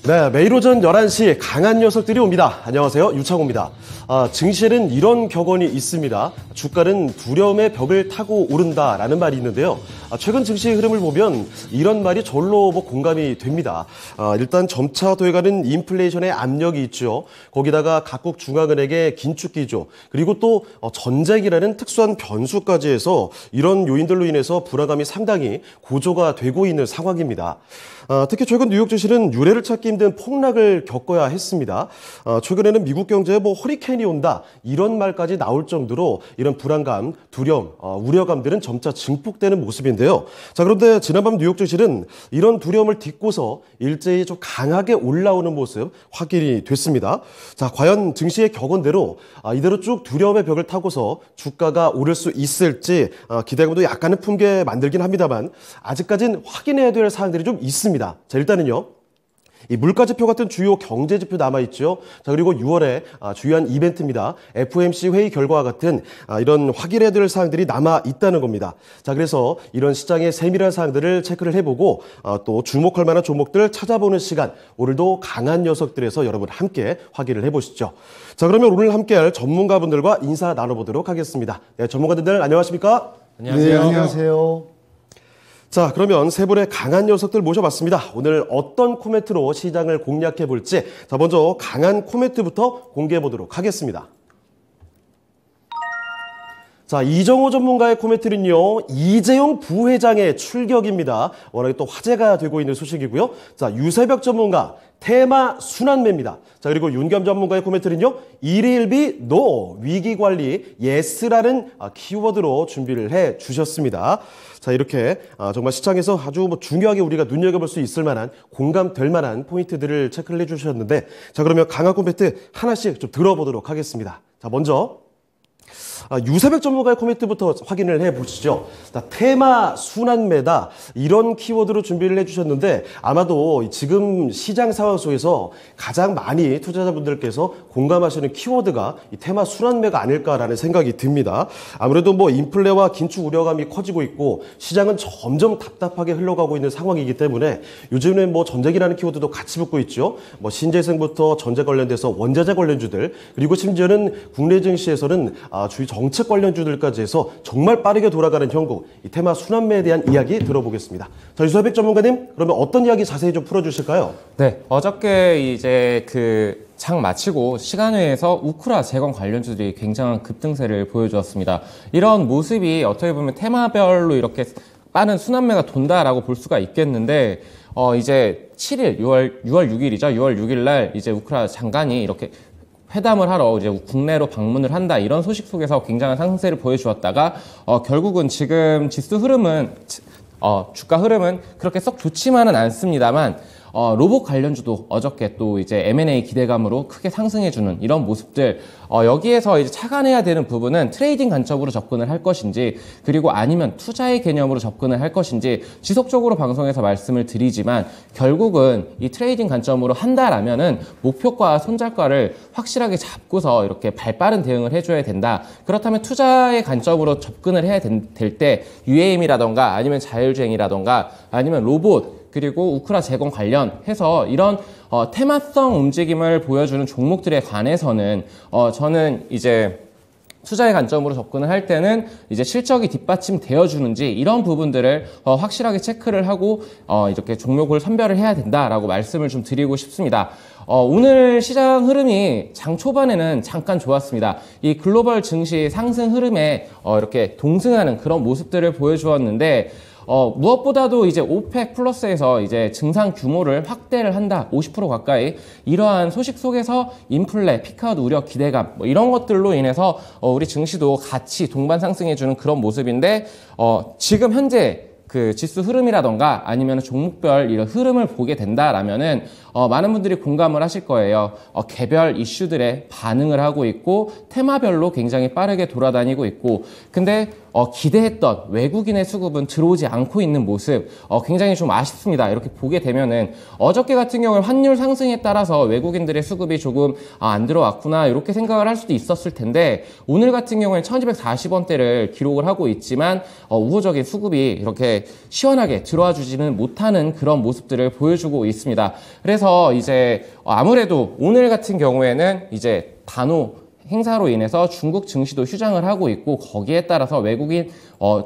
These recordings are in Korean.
네, 매일 오전 11시 강한 녀석들이 옵니다. 안녕하세요, 유창호입니다. 증시에는 이런 격언이 있습니다. 주가는 두려움의 벽을 타고 오른다라는 말이 있는데요. 최근 증시 흐름을 보면 이런 말이 절로 공감이 됩니다. 일단 점차 더해가는 인플레이션의 압력이 있죠. 거기다가 각국 중앙은행의 긴축 기조, 그리고 또 전쟁이라는 특수한 변수까지 해서 이런 요인들로 인해서 불안감이 상당히 고조가 되고 있는 상황입니다. 특히 최근 뉴욕 증시는 유례를 찾기 힘든 폭락을 겪어야 했습니다. 최근에는 미국 경제에 허리케인이 온다 이런 말까지 나올 정도로 이런 불안감, 두려움, 우려감들은 점차 증폭되는 모습인데요. 자, 그런데 지난밤 뉴욕 증시는 이런 두려움을 딛고서 일제히 좀 강하게 올라오는 모습 확인이 됐습니다. 자, 과연 증시의 격언대로 이대로 쭉 두려움의 벽을 타고서 주가가 오를 수 있을지 기대감도 약간은 품게 만들긴 합니다만 아직까지는 확인해야 될 사항들이 좀 있습니다. 자, 일단은요. 이 물가지표 같은 주요 경제지표 남아있죠. 자, 그리고 6월에 주요한 이벤트입니다. FOMC 회의 결과와 같은 이런 확인해야 될 사항들이 남아있다는 겁니다. 자, 그래서 이런 시장의 세밀한 사항들을 체크를 해보고 또 주목할 만한 종목들을 찾아보는 시간, 오늘도 강한 녀석들에서 여러분 함께 확인을 해보시죠. 자, 그러면 오늘 함께할 전문가분들과 인사 나눠보도록 하겠습니다. 네, 전문가들 안녕하십니까? 안녕하세요. 네, 안녕하세요. 자, 그러면 세 분의 강한 녀석들 모셔봤습니다. 오늘 어떤 코멘트로 시장을 공략해 볼지. 자, 먼저 강한 코멘트부터 공개해 보도록 하겠습니다. 자, 이정호 전문가의 코멘트는요, 이재용 부회장의 출격입니다. 워낙에 또 화제가 되고 있는 소식이고요. 자, 유세벽 전문가, 테마 순환매입니다. 자, 그리고 윤겸 전문가의 코멘트는요, 일일비 노, 위기관리, 예스라는 키워드로 준비를 해 주셨습니다. 자, 이렇게 정말 시장에서 아주 중요하게 우리가 눈여겨볼 수 있을 만한, 공감될 만한 포인트들을 체크를 해 주셨는데, 자, 그러면 강한 코멘트 하나씩 좀 들어보도록 하겠습니다. 자, 먼저 유세백 전문가의 코멘트부터 확인을 해보시죠. 테마 순환매다 이런 키워드로 준비를 해주셨는데 아마도 지금 시장 상황 속에서 가장 많이 투자자분들께서 공감하시는 키워드가 이 테마 순환매가 아닐까라는 생각이 듭니다. 아무래도 인플레와 긴축 우려감이 커지고 있고 시장은 점점 답답하게 흘러가고 있는 상황이기 때문에 요즘에는 전쟁이라는 키워드도 같이 붙고 있죠. 신재생부터 전제 관련돼서 원자재 관련주들, 그리고 심지어는 국내 증시에서는 주위 정책 관련주들까지 해서 정말 빠르게 돌아가는 형국, 이 테마 순환매에 대한 이야기 들어보겠습니다. 자, 유세백 전문가님, 그러면 어떤 이야기 자세히 좀 풀어주실까요? 네, 어저께 이제 장 마치고 시간회에서 우크라 재건 관련주들이 굉장한 급등세를 보여주었습니다. 이런 모습이 어떻게 보면 테마별로 이렇게 빠른 순환매가 돈다라고 볼 수가 있겠는데, 이제 7일, 6월 6일이죠. 6월 6일 날 이제 우크라 장관이 이렇게 회담을 하러 이제 국내로 방문을 한다, 이런 소식 속에서 굉장한 상승세를 보여주었다가 결국은 지금 지수 흐름은 주가 흐름은 그렇게 썩 좋지만은 않습니다만 로봇 관련주도 어저께 또 이제 M&A 기대감으로 크게 상승해주는 이런 모습들, 여기에서 이제 착안해야 되는 부분은 트레이딩 관점으로 접근을 할 것인지, 그리고 아니면 투자의 개념으로 접근을 할 것인지 지속적으로 방송에서 말씀을 드리지만 결국은 이 트레이딩 관점으로 한다라면은 목표가 손절가를 확실하게 잡고서 이렇게 발빠른 대응을 해줘야 된다. 그렇다면 투자의 관점으로 접근을 해야 될 때 UAM이라던가 아니면 자율주행이라던가 아니면 로봇, 그리고 우크라 재건 관련해서 이런 테마성 움직임을 보여주는 종목들에 관해서는 저는 이제 투자의 관점으로 접근을 할 때는 이제 실적이 뒷받침되어 주는지 이런 부분들을 확실하게 체크를 하고 이렇게 종목을 선별을 해야 된다라고 말씀을 좀 드리고 싶습니다. 오늘 시장 흐름이 장 초반에는 잠깐 좋았습니다. 이 글로벌 증시 상승 흐름에 이렇게 동승하는 그런 모습들을 보여주었는데, 무엇보다도 이제 오펙 플러스에서 이제 증산 규모를 확대를 한다, 50% 가까이, 이러한 소식 속에서 인플레, 피크아웃 우려, 기대감, 이런 것들로 인해서 우리 증시도 같이 동반 상승해주는 그런 모습인데, 지금 현재 그 지수 흐름이라던가 아니면 종목별 이런 흐름을 보게 된다라면은 많은 분들이 공감을 하실 거예요. 개별 이슈들에 반응을 하고 있고 테마별로 굉장히 빠르게 돌아다니고 있고, 근데 기대했던 외국인의 수급은 들어오지 않고 있는 모습 굉장히 좀 아쉽습니다. 이렇게 보게 되면은 어저께 같은 경우는 환율 상승에 따라서 외국인들의 수급이 조금 안 들어왔구나 이렇게 생각을 할 수도 있었을 텐데 오늘 같은 경우에는 1240원대를 기록을 하고 있지만 우호적인 수급이 이렇게 시원하게 들어와 주지는 못하는 그런 모습들을 보여주고 있습니다. 그래서 이제 아무래도 오늘 같은 경우에는 이제 단오 행사로 인해서 중국 증시도 휴장을 하고 있고 거기에 따라서 외국인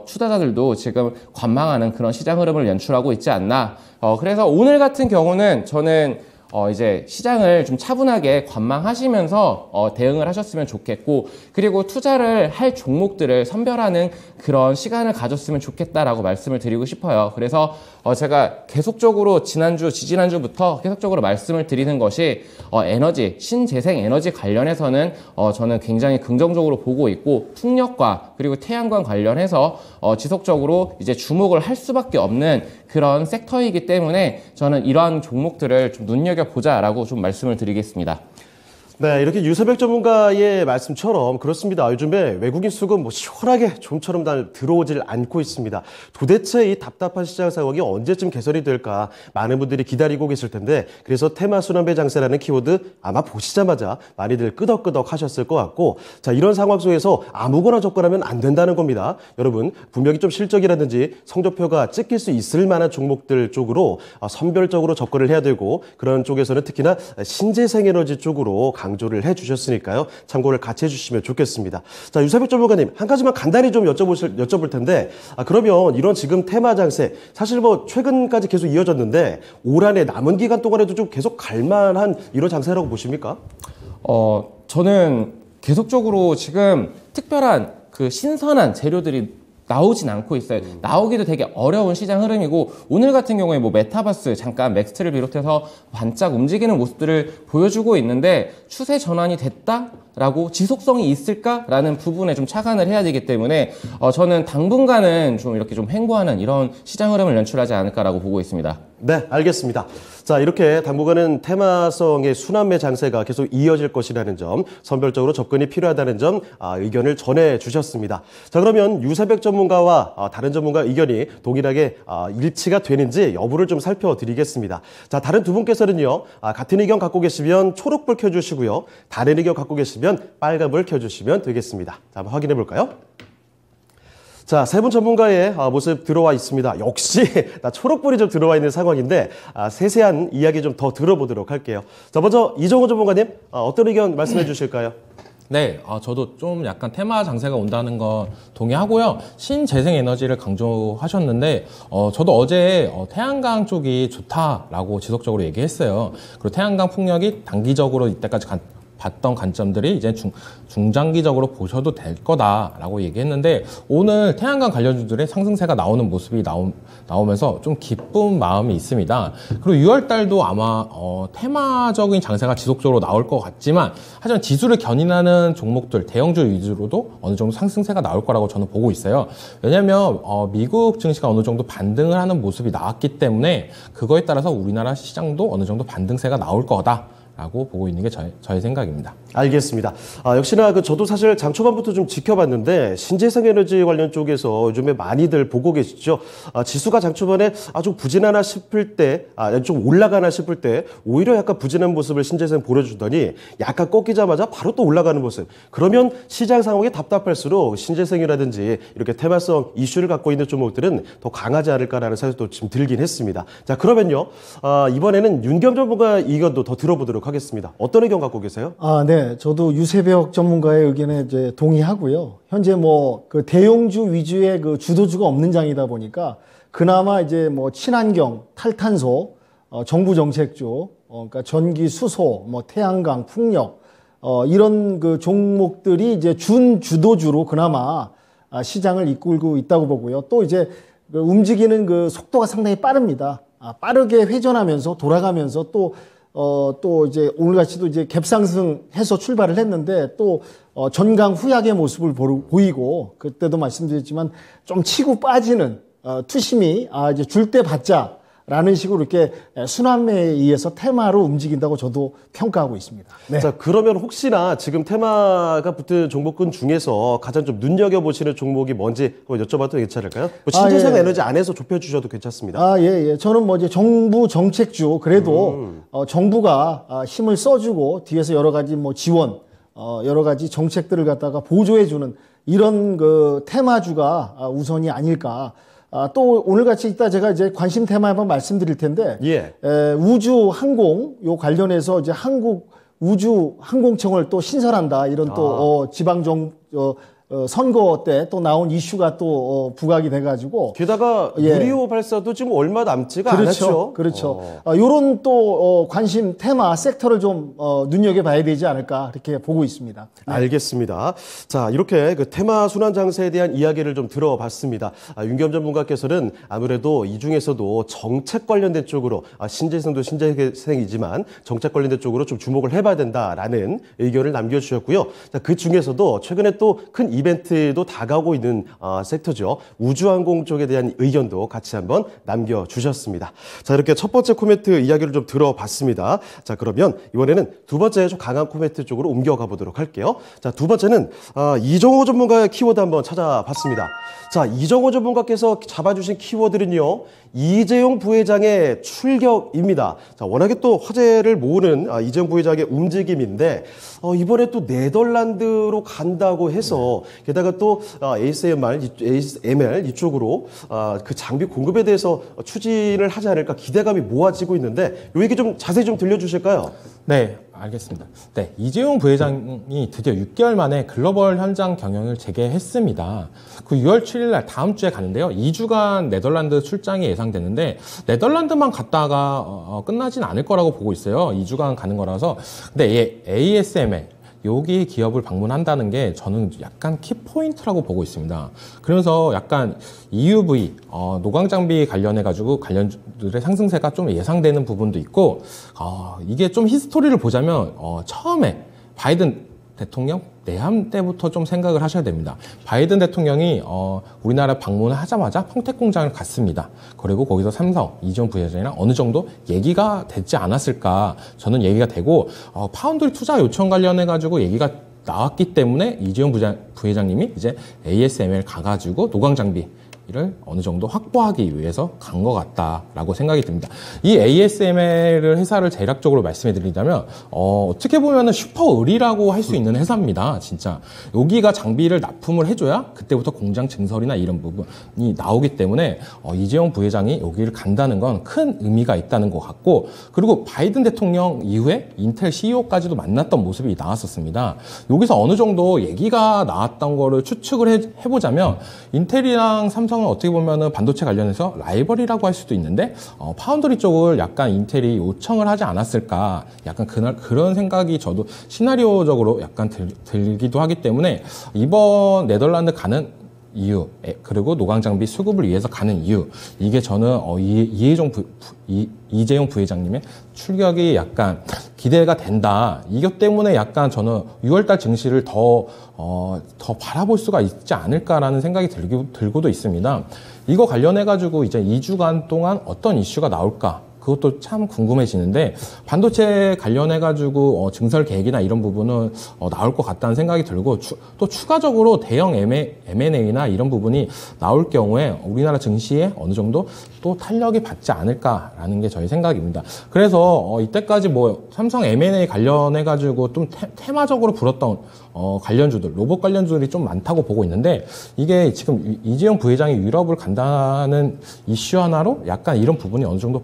투자자들도 지금 관망하는 그런 시장 흐름을 연출하고 있지 않나. 그래서 오늘 같은 경우는 저는 이제 시장을 좀 차분하게 관망하시면서 대응을 하셨으면 좋겠고 그리고 투자를 할 종목들을 선별하는 그런 시간을 가졌으면 좋겠다라고 말씀을 드리고 싶어요. 그래서 제가 계속적으로 지지난주부터 계속적으로 말씀을 드리는 것이 에너지, 신재생 에너지 관련해서는 저는 굉장히 긍정적으로 보고 있고 풍력과 그리고 태양광 관련해서 지속적으로 이제 주목을 할 수밖에 없는 그런 섹터이기 때문에 저는 이러한 종목들을 좀 눈여겨보자라고 좀 말씀을 드리겠습니다. 네, 이렇게 유세백 전문가의 말씀처럼 그렇습니다. 요즘에 외국인 수급 시원하게 좀처럼 들어오질 않고 있습니다. 도대체 이 답답한 시장 상황이 언제쯤 개선이 될까 많은 분들이 기다리고 계실 텐데 그래서 테마 순환배 장세라는 키워드 아마 보시자마자 많이들 끄덕끄덕 하셨을 것 같고 자 이런 상황 속에서 아무거나 접근하면 안 된다는 겁니다. 여러분 분명히 좀 실적이라든지 성적표가 찍힐 수 있을 만한 종목들 쪽으로 선별적으로 접근을 해야 되고 그런 쪽에서는 특히나 신재생에너지 쪽으로 강조를 해주셨으니까요. 참고를 같이 해주시면 좋겠습니다. 자, 유세백 전문가님 한 가지만 간단히 좀 여쭤볼 텐데 그러면 이런 지금 테마 장세 사실 최근까지 계속 이어졌는데 올 한해 남은 기간 동안에도 좀 계속 갈만한 이런 장세라고 보십니까? 저는 계속적으로 지금 특별한 그 신선한 재료들이 나오진 않고 있어요. 나오기도 되게 어려운 시장 흐름이고 오늘 같은 경우에 메타버스 잠깐 맥스트를 비롯해서 반짝 움직이는 모습들을 보여주고 있는데 추세 전환이 됐다라고 지속성이 있을까라는 부분에 좀 착안을 해야 되기 때문에 저는 당분간은 좀 이렇게 좀 횡보하는 이런 시장 흐름을 연출하지 않을까라고 보고 있습니다. 네, 알겠습니다. 자, 이렇게 당분간은 테마성의 순환매 장세가 계속 이어질 것이라는 점, 선별적으로 접근이 필요하다는 점 의견을 전해주셨습니다. 자, 그러면 유세백 전문가와 다른 전문가 의견이 동일하게 일치가 되는지 여부를 좀 살펴드리겠습니다. 자, 다른 두 분께서는요, 같은 의견 갖고 계시면 초록불 켜주시고요, 다른 의견 갖고 계시면 빨간불 켜주시면 되겠습니다. 자, 한번 확인해 볼까요? 자, 세 분 전문가의 모습 들어와 있습니다. 역시 초록불이 좀 들어와 있는 상황인데 세세한 이야기 좀 더 들어보도록 할게요. 자, 먼저 이정호 전문가님 어떤 의견 말씀해 주실까요? 네, 저도 좀 약간 테마 장세가 온다는 건 동의하고요. 신재생 에너지를 강조하셨는데, 저도 어제 태양광 쪽이 좋다라고 지속적으로 얘기했어요. 그리고 태양광 풍력이 단기적으로 이때까지 봤던 관점들이 이제 중장기적으로 보셔도 될 거다라고 얘기했는데 오늘 태양광 관련주들의 상승세가 나오는 모습이 나오면서 좀 기쁜 마음이 있습니다. 그리고 6월 달도 아마 테마적인 장세가 지속적으로 나올 것 같지만 하지만 지수를 견인하는 종목들 대형주 위주로도 어느 정도 상승세가 나올 거라고 저는 보고 있어요. 왜냐하면 미국 증시가 어느 정도 반등을 하는 모습이 나왔기 때문에 그거에 따라서 우리나라 시장도 어느 정도 반등세가 나올 거다. 라고 보고 있는 게 저의 생각입니다. 알겠습니다. 역시나 저도 사실 장 초반부터 좀 지켜봤는데 신재생 에너지 관련 쪽에서 요즘에 많이들 보고 계시죠. 지수가 장 초반에 아주 부진하나 싶을 때, 좀 올라가나 싶을 때 오히려 약간 부진한 모습을 신재생 보여주더니 약간 꺾이자마자 바로 또 올라가는 모습. 그러면 시장 상황이 답답할수록 신재생이라든지 이렇게 테마성 이슈를 갖고 있는 종목들은 더 강하지 않을까라는 생각도 지금 들긴 했습니다. 자, 그러면요. 이번에는 윤겸 전문가 의견도 더 들어보도록 하겠습니다. 어떤 의견 갖고 계세요? 네. 저도 유세벽 전문가의 의견에 이제 동의하고요. 현재 그 대형주 위주의 그 주도주가 없는 장이다 보니까 그나마 이제 친환경, 탈탄소, 정부 정책주, 그러니까 전기, 수소, 태양광, 풍력, 이런 그 종목들이 이제 준주도주로 그나마 시장을 이끌고 있다고 보고요. 또 이제 그 움직이는 그 속도가 상당히 빠릅니다. 빠르게 회전하면서 돌아가면서 또 이제 오늘같이도 이제 갭상승해서 출발을 했는데 또 전강 후약의 모습을 보이고 그때도 말씀드렸지만 좀 치고 빠지는 투심이 이제 줄 때 받자 라는 식으로 이렇게 순환매에 의해서 테마로 움직인다고 저도 평가하고 있습니다. 네. 자, 그러면 혹시나 지금 테마가 붙은 종목군 중에서 가장 좀 눈여겨보시는 종목이 뭔지 한번 여쭤봐도 괜찮을까요? 뭐 신재생 에너지 안에서 좁혀주셔도 괜찮습니다. 예. 저는 뭐 이제 정부 정책주, 그래도 정부가 힘을 써주고 뒤에서 여러 가지 뭐 지원, 여러 가지 정책들을 갖다가 보조해주는 이런 그 테마주가 우선이 아닐까. 또 오늘같이 이따 제가 이제 관심 테마 한번 말씀드릴 텐데, 예. 우주 항공 요 관련해서 이제 한국 우주 항공청을 또 신설한다 이런 또 지방정 선거 때 또 나온 이슈가 또 부각이 돼가지고 게다가 누리호 발사도 지금 얼마 남지가 않았죠. 그렇죠. 요런 또 관심 테마 섹터를 좀 눈여겨봐야 되지 않을까 이렇게 보고 있습니다. 네. 알겠습니다. 자, 이렇게 그 테마 순환 장세에 대한 이야기를 좀 들어봤습니다. 윤겸 전문가께서는 아무래도 이 중에서도 정책 관련된 쪽으로 신재생도 신재생이지만 정책 관련된 쪽으로 좀 주목을 해봐야 된다라는 의견을 남겨주셨고요. 자, 그 중에서도 최근에 또 큰 이벤트도 다가오고 있는 섹터죠. 우주항공 쪽에 대한 의견도 같이 한번 남겨주셨습니다. 자, 이렇게 첫 번째 코멘트 이야기를 좀 들어봤습니다. 자, 그러면 이번에는 두 번째 좀 강한 코멘트 쪽으로 옮겨가 보도록 할게요. 자, 두 번째는 이정호 전문가의 키워드 한번 찾아봤습니다. 자, 이정호 전문가께서 잡아주신 키워드는요, 이재용 부회장의 출격입니다. 자, 워낙에 또 화제를 모으는 이재용 부회장의 움직임인데 이번에 또 네덜란드로 간다고 해서 게다가 또 ASMR 이쪽으로 그 장비 공급에 대해서 추진을 하지 않을까 기대감이 모아지고 있는데 이 얘기 좀 자세히 좀 들려주실까요? 네, 알겠습니다. 네, 이재용 부회장이 드디어 6개월 만에 글로벌 현장 경영을 재개했습니다. 그 6월 7일 날 다음 주에 가는데요. 2주간 네덜란드 출장이 예상되는데 네덜란드만 갔다가 끝나진 않을 거라고 보고 있어요. 2주간 가는 거라서. 근데 ASML 여기 기업을 방문한다는 게 저는 약간 키포인트라고 보고 있습니다. 그러면서 약간 EUV, 노광장비 관련해가지고 관련주들의 상승세가 좀 예상되는 부분도 있고, 이게 좀 히스토리를 보자면, 처음에 바이든 대통령 내함 때부터 좀 생각을 하셔야 됩니다. 바이든 대통령이 우리나라 방문을 하자마자 평택 공장을 갔습니다. 그리고 거기서 삼성, 이재용 부회장이랑 어느 정도 얘기가 되지 않았을까, 저는 얘기가 되고 파운드리 투자 요청 관련해가지고 얘기가 나왔기 때문에 이재용 부회장님이 이제 ASML 가가지고 노광 장비를 어느 정도 확보하기 위해서 간 것 같다라고 생각이 듭니다. 이 ASML 회사를 대략적으로 말씀해 드리자면 어떻게 보면은 슈퍼의리라고 할 수 있는 회사입니다. 진짜 여기가 장비를 납품을 해줘야 그때부터 공장 증설이나 이런 부분이 나오기 때문에 이재용 부회장이 여기를 간다는 건 큰 의미가 있다는 것 같고, 그리고 바이든 대통령 이후에 인텔 CEO까지도 만났던 모습이 나왔었습니다. 여기서 어느 정도 얘기가 나왔던 거를 추측을 해보자면 인텔이랑 삼성은 어떻게 보면은 반도체 관련해서 라이벌이라고 할 수도 있는데 파운드리 쪽을 약간 인텔이 요청을 하지 않았을까, 약간 그런 생각이 저도 시나리오적으로 약간 들기도 하기 때문에 이번 네덜란드 가는 이유, 그리고 노광장비 수급을 위해서 가는 이유, 이게 저는 이재용 부회장님의 출격이 약간 기대가 된다. 이것 때문에 약간 저는 6월달 증시를 더 바라볼 수가 있지 않을까라는 생각이 들고도 있습니다. 이거 관련해가지고 이제 2주간 동안 어떤 이슈가 나올까? 그것도 참 궁금해지는데, 반도체 관련해가지고 증설 계획이나 이런 부분은 나올 것 같다는 생각이 들고, 또 추가적으로 대형 M&A나 이런 부분이 나올 경우에 우리나라 증시에 어느 정도 또 탄력이 받지 않을까라는 게 저희 생각입니다. 그래서 이때까지 뭐 삼성 M&A 관련해가지고 좀 테마적으로 불었던 관련주들, 로봇 관련주들이 좀 많다고 보고 있는데, 이게 지금 이재용 부회장이 유럽을 간다는 이슈 하나로 약간 이런 부분이 어느 정도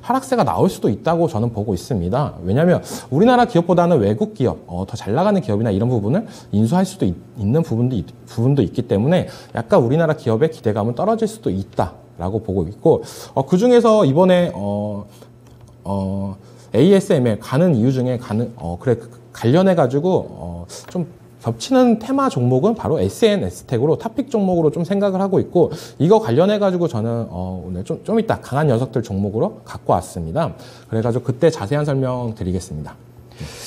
하락세가 나올 수도 있다고 저는 보고 있습니다. 왜냐하면 우리나라 기업보다는 외국 기업, 더 잘 나가는 기업이나 이런 부분을 인수할 수도 있는 부분도 있기 때문에 약간 우리나라 기업의 기대감은 떨어질 수도 있다라고 보고 있고, 그 중에서 이번에 ASML 가는 이유 중에 관련해가지고 좀 겹치는 테마 종목은 바로 SNS텍으로 탑픽 종목으로 좀 생각을 하고 있고, 이거 관련해가지고 저는 오늘 좀 이따 강한 녀석들 종목으로 갖고 왔습니다. 그래가지고 그때 자세한 설명 드리겠습니다.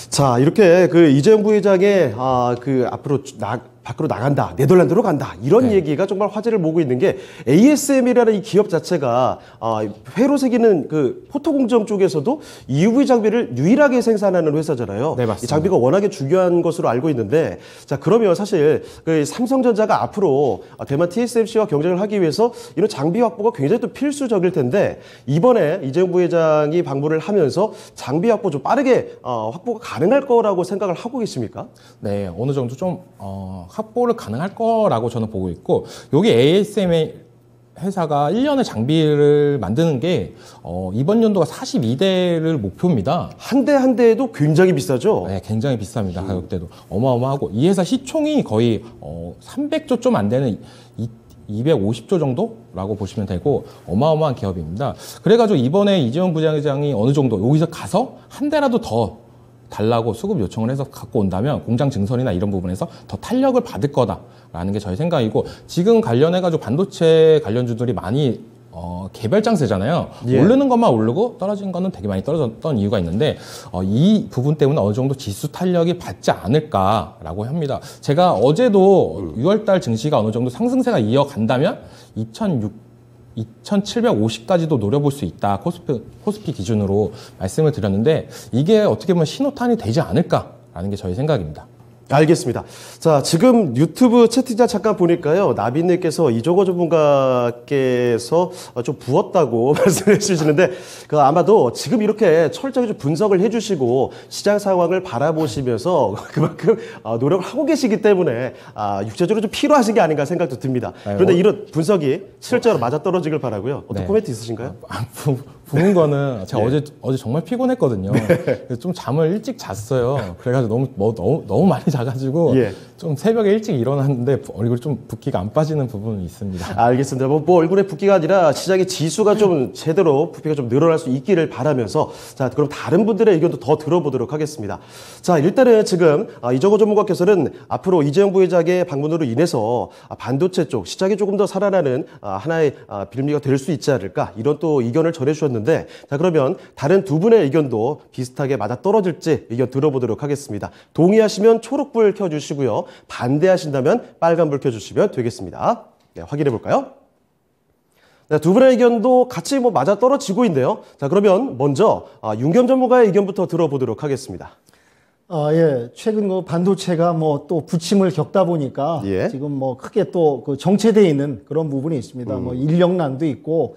자, 이렇게 그 이재용 부회장의 그 앞으로 밖으로 나간다, 네덜란드로 간다 이런 얘기가 정말 화제를 모으고 있는 게 ASM이라는 이 기업 자체가 회로 새기는 그 포토공정 쪽에서도 EUV 장비를 유일하게 생산하는 회사잖아요. 네, 맞습니다. 이 장비가 워낙에 중요한 것으로 알고 있는데 자 그러면 사실 그 삼성전자가 앞으로 대만 TSMC와 경쟁을 하기 위해서 이런 장비 확보가 굉장히 또 필수적일 텐데 이번에 이재용 부회장이 방문을 하면서 장비 확보 좀 빠르게 확보가 가능할 거라고 생각을 하고 계십니까? 네, 어느 정도 좀 확보를 가능할 거라고 저는 보고 있고, 여기 ASM의 회사가 1년에 장비를 만드는 게 이번 연도가 42대를 목표입니다. 한 대 한 대에도 굉장히 비싸죠? 네, 굉장히 비쌉니다. 가격대도 어마어마하고, 이 회사 시총이 거의 300조 좀 안 되는 250조 정도라고 보시면 되고 어마어마한 기업입니다. 그래가지고 이번에 이재용 부회장이 어느 정도 여기서 가서 한 대라도 더 달라고 수급 요청을 해서 갖고 온다면 공장 증설이나 이런 부분에서 더 탄력을 받을 거다라는 게 저희 생각이고, 지금 관련해가지고 반도체 관련주들이 많이 개별 장세잖아요. 예. 오르는 것만 오르고 떨어진 거는 되게 많이 떨어졌던 이유가 있는데 이 부분 때문에 어느 정도 지수 탄력이 받지 않을까라고 합니다. 제가 어제도 6월달 증시가 어느 정도 상승세가 이어간다면 2,750까지도 노려볼 수 있다. 코스피 기준으로 말씀을 드렸는데 이게 어떻게 보면 신호탄이 되지 않을까라는 게 저희 생각입니다. 알겠습니다. 자, 지금 유튜브 채팅창 잠깐 보니까요. 나비님께서 이종호 전문가께서 좀 부었다고 말씀해 주시는데, 아마도 지금 이렇게 철저히 좀 분석을 해 주시고 시장 상황을 바라보시면서 그만큼 노력을 하고 계시기 때문에 육체적으로 좀 필요하신 게 아닌가 생각도 듭니다. 그런데 이런 분석이 실제로 맞아떨어지길 바라고요. 어떤 코멘트 있으신가요? 부은 거는 제가 어제 정말 피곤했거든요. 그래서 좀 잠을 일찍 잤어요. 그래가지고 너무 많이 자가지고 좀 새벽에 일찍 일어났는데 얼굴이 좀 붓기가 안 빠지는 부분이 있습니다. 알겠습니다. 뭐 얼굴에 붓기가 아니라 시장의 지수가 좀 제대로 부피가 좀 늘어날 수 있기를 바라면서, 자 그럼 다른 분들의 의견도 더 들어보도록 하겠습니다. 자 일단은 지금 이정호 전문가께서는 앞으로 이재용 부회장의 방문으로 인해서 반도체 쪽 시장이 조금 더 살아나는 하나의 빌미가 될 수 있지 않을까, 이런 또 의견을 전해주셨는데, 자 그러면 다른 두 분의 의견도 비슷하게 맞아떨어질지 의견 들어보도록 하겠습니다. 동의하시면 초록불 켜주시고요, 반대하신다면 빨간불 켜주시면 되겠습니다. 네, 확인해 볼까요? 네, 두 분의 의견도 같이 맞아떨어지고 있네요. 자 그러면 먼저 윤겸 전문가의 의견부터 들어보도록 하겠습니다. 예. 최근 반도체가 또 부침을 겪다 보니까 지금 크게 또 정체되어 있는 그런 부분이 있습니다. 인력난도 있고,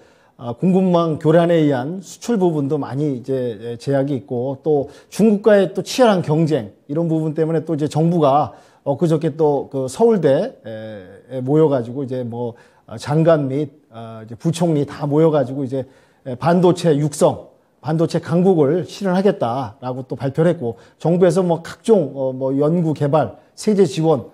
공급망 교란에 의한 수출 부분도 많이 이제 제약이 있고, 또 중국과의 또 치열한 경쟁, 이런 부분 때문에 또 이제 정부가 그저께 또 서울대에 모여가지고 이제 장관 및 이제 부총리 다 모여가지고 이제 반도체 육성, 반도체 강국을 실현하겠다라고 또 발표를 했고, 정부에서 각종 연구 개발, 세제 지원,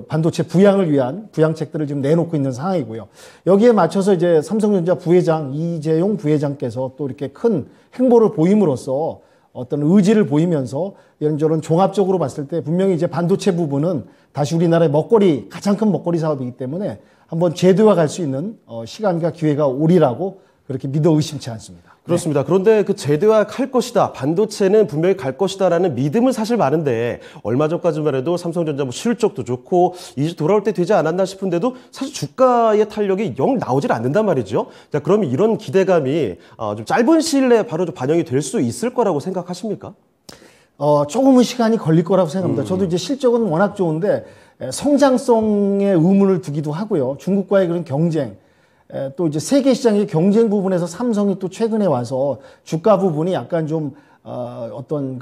반도체 부양을 위한 부양책들을 지금 내놓고 있는 상황이고요. 여기에 맞춰서 이제 삼성전자 부회장 이재용 부회장께서 또 이렇게 큰 행보를 보임으로써 어떤 의지를 보이면서 이런저런 종합적으로 봤을 때 분명히 이제 반도체 부분은 다시 우리나라의 가장 큰 먹거리 사업이기 때문에 한번 제도화 갈 수 있는 시간과 기회가 오리라고 그렇게 믿어 의심치 않습니다. 그렇습니다. 그런데 그 제도화 할 것이다, 반도체는 분명히 갈 것이다라는 믿음은 사실 많은데, 얼마 전까지만 해도 삼성전자 실적도 좋고 이제 돌아올 때 되지 않았나 싶은데도 사실 주가의 탄력이 영 나오질 않는단 말이죠. 자, 그럼 이런 기대감이 좀 짧은 시일 내에 바로 좀 반영이 될 수 있을 거라고 생각하십니까? 조금은 시간이 걸릴 거라고 생각합니다. 저도 이제 실적은 워낙 좋은데 성장성에 의문을 두기도 하고요. 중국과의 그런 경쟁, 또 이제 세계 시장의 경쟁 부분에서 삼성이 또 최근에 와서 주가 부분이 약간 좀 어떤